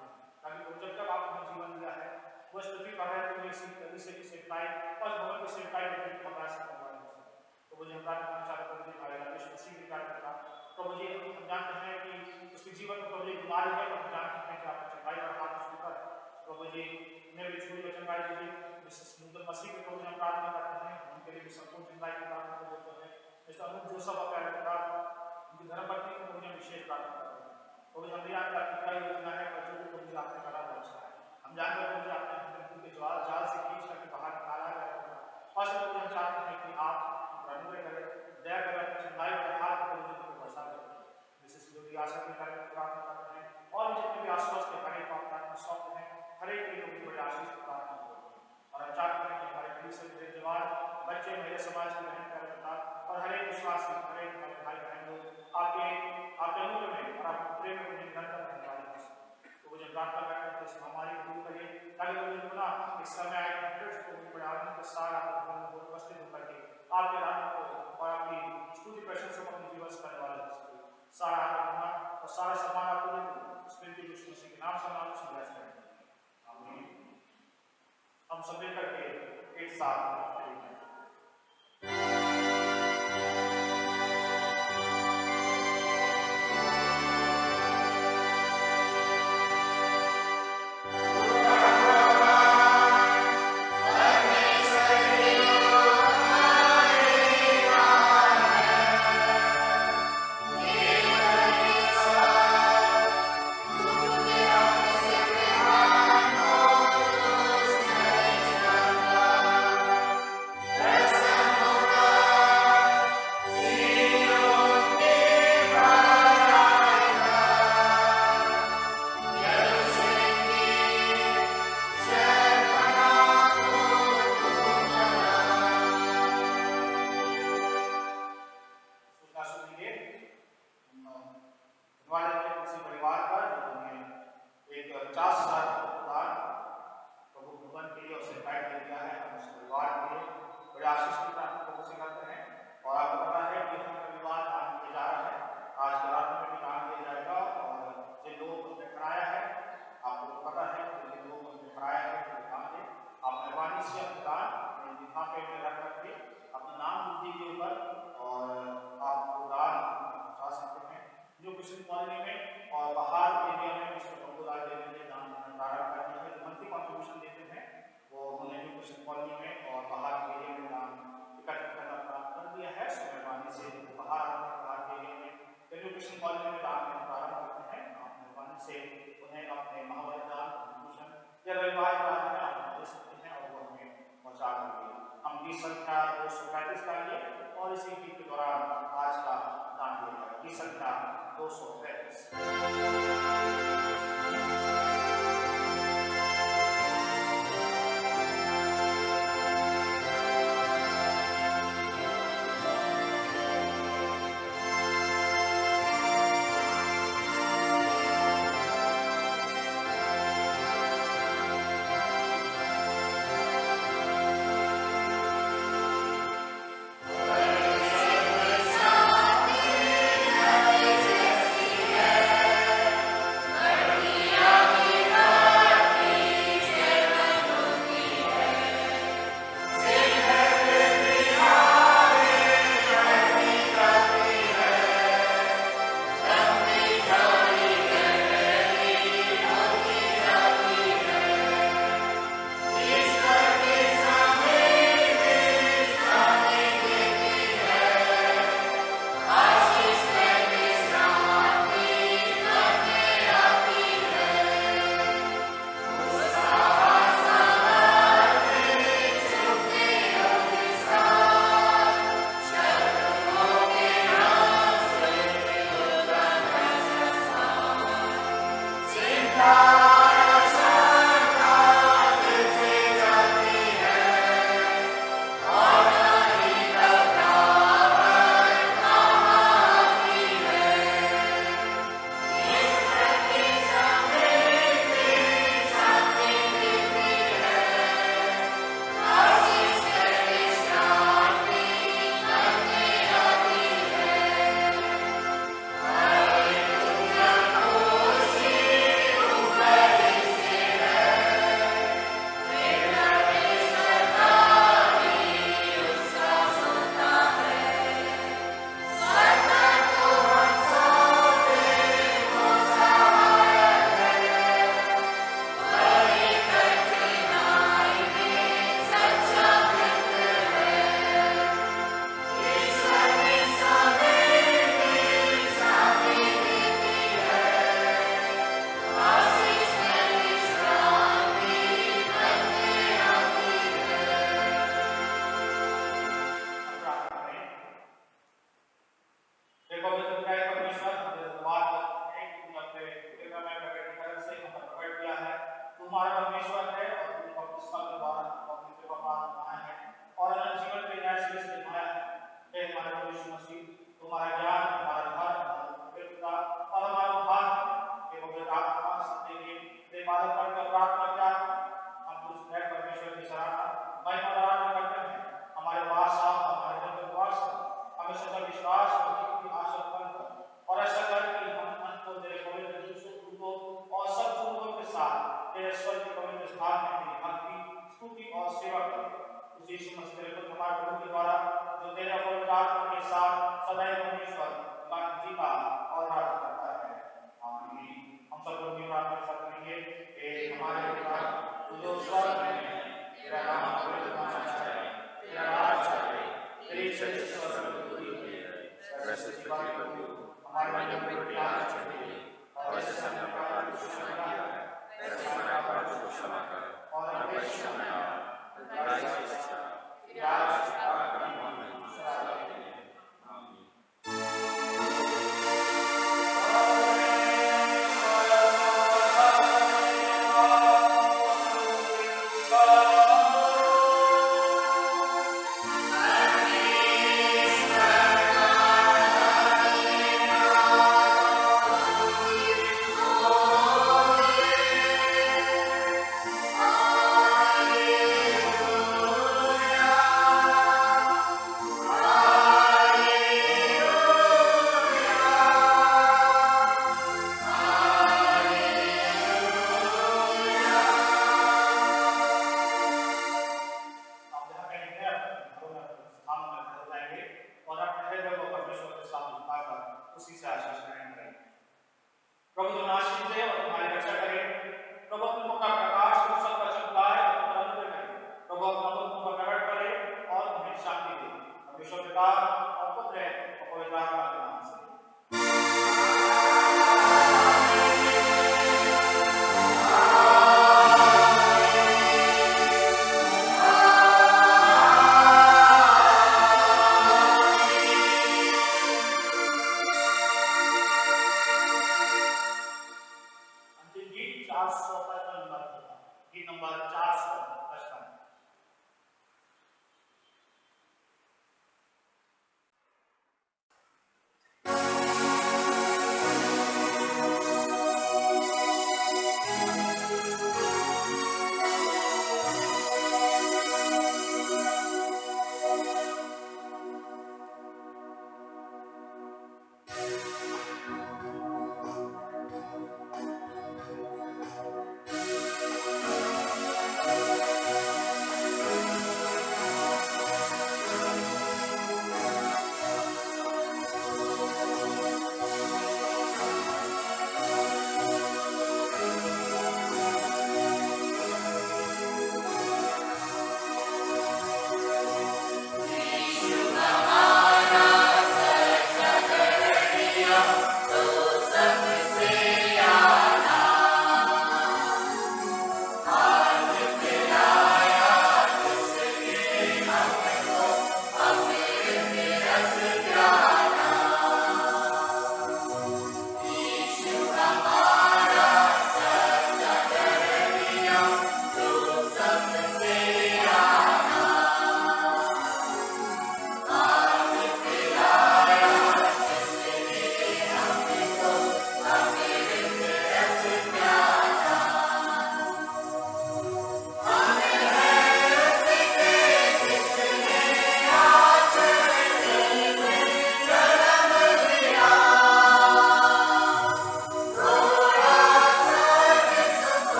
ताकि जब तक आपने जीवन दिया है वो इस पृथ्वी पर है तो इसी कलीसिया की सेवकाई और भवन की सेवकाई हमारा से करवाने हो सके। प्रभु जी, हम प्रार्थना करना चाहते हैं प्रभु जी भाई राजेश मसीह की कार्यक्रम प्रभु जी, हम जानते हैं कि उसके जीवन में प्रभु जी बीमारी है, और हम जानते हैं कि आपका चंगाई का हाथ उसके ऊपर है। प्रभु जी, उन्हें भी छुरी को चंगाई दीजिए। मिसेस नूतन मसीह के प्रभु जी हम प्रार्थना करते हैं, उनके लिए भी संपूर्ण चंगाई की प्रार्थना करते हैं। मिस्टर अनूप जोसफ प्यारे पिता, उनकी धर्मपत्नी को मुझे विशेष प्रार्थना करते हैं। तो मुझे हम जानते हैं आपकी क्या योजना है, बच्चों को मुझे आपने करा वो अच्छा है। हम जानते हैं मुझे आपने उनके जाल से खींच करके बाहर निकाला है और सब हम चाहते हैं कि आप अनुग्रह करें, दया करें, अपनी चंगाई पर हाथ को वर्षा करें। मिसेस योगी आशा के कार्य की प्रार्थना करते हैं और जितने भी आसपास के हर एक प्रार्थना सौंपते हैं, हर एक लोग की बड़ी आशीष की प्रार्थना करते हैं। और हम चाहते हैं कि हमारे गरीब से मेरे जवान बच्चे, मेरे समाज के बहन प्यारे पिता और हर एक विश्वासी, हर एक हमारे भाई बहन लोग आपके नूर में और आपके प्रेम में उन्हें निरंतर रहने वाले हैं। तो मुझे प्रार्थना करते हैं कि इस महामारी को दूर करिए, ताकि मुझे पुनः इस समय आए फिर से मुझे बड़े आनंद के साथ आपके भवन में उपस्थित होकर के आपके राम को और आपकी स्तुति प्रशंसा को अपने जीवन से करने वाले हो सके। सारा आत्मा और सारा सम्मान आपको देते हैं। स्मृति यीशु मसीह के नाम से नाम से ब्लेस करें। आमीन। हम सब मिलकर के एक साथ संख्या 235 का लिए और इसी गीत के दौरान आज का दान दिया जाएगा। गीत संख्या 235। Jai इबादत करके प्रार्थना किया, हम तुझ परमेश्वर की सराहना महिमा आराधना करते हैं। हमारे पास आ, हमारे दिल में वास कर, हमें सच्चा विश्वास और जीवन की आशा उत्पन्न कर, और ऐसा कर कि हम अंत को तेरे पवित्र दूतों और सब दूतों के साथ तेरे स्वर्ग के पवित्र स्थान में तेरी भक्ति, स्तुति और सेवा करें। उसी समस्त तेरे पुत्र हमारे प्रभु के द्वारा, जो तेरे पवित्र आत्मा के साथ सदैव परमेश्वर मन जीता और राज करता है। आमीन। हम सब लोग प्रार्थना कर सकते हैं। हे हमारे पिता जो स्वर्ग में है, तेरा नाम पवित्र माना जाए, तेरा राज आए, तेरी इच्छा स्वर्ग में पूरी हुई है, वैसे पृथ्वी पर भी हो। हमारे मन में रोटी आज चाहिए, और जैसे हमने अपराध को क्षमा किया है, वैसे हमारे अपराधों को क्षमा कर, और हमें परीक्षा में न डाल, बुराई से बचा, राज पाकर हमें सदा के लिए। आमीन। प्रभु तुम्हें आशीष दे और तुम्हारी रक्षा करे। प्रभु अपने मुख का प्रकाश तुम सब पर चमकाए और तुम पर अनुग्रह करे। प्रभु अपना मुख तुम पर प्रकट करे और तुम्हें शांति दे। परमेश्वर पिता और पुत्र और पवित्र आत्मा के नाम से। गीत नंबर 455।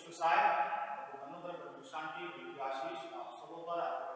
विश्व साय, प्रभु अनुग्रह, प्रभु शांति, प्रभु आशीष आप सबों पर, आपके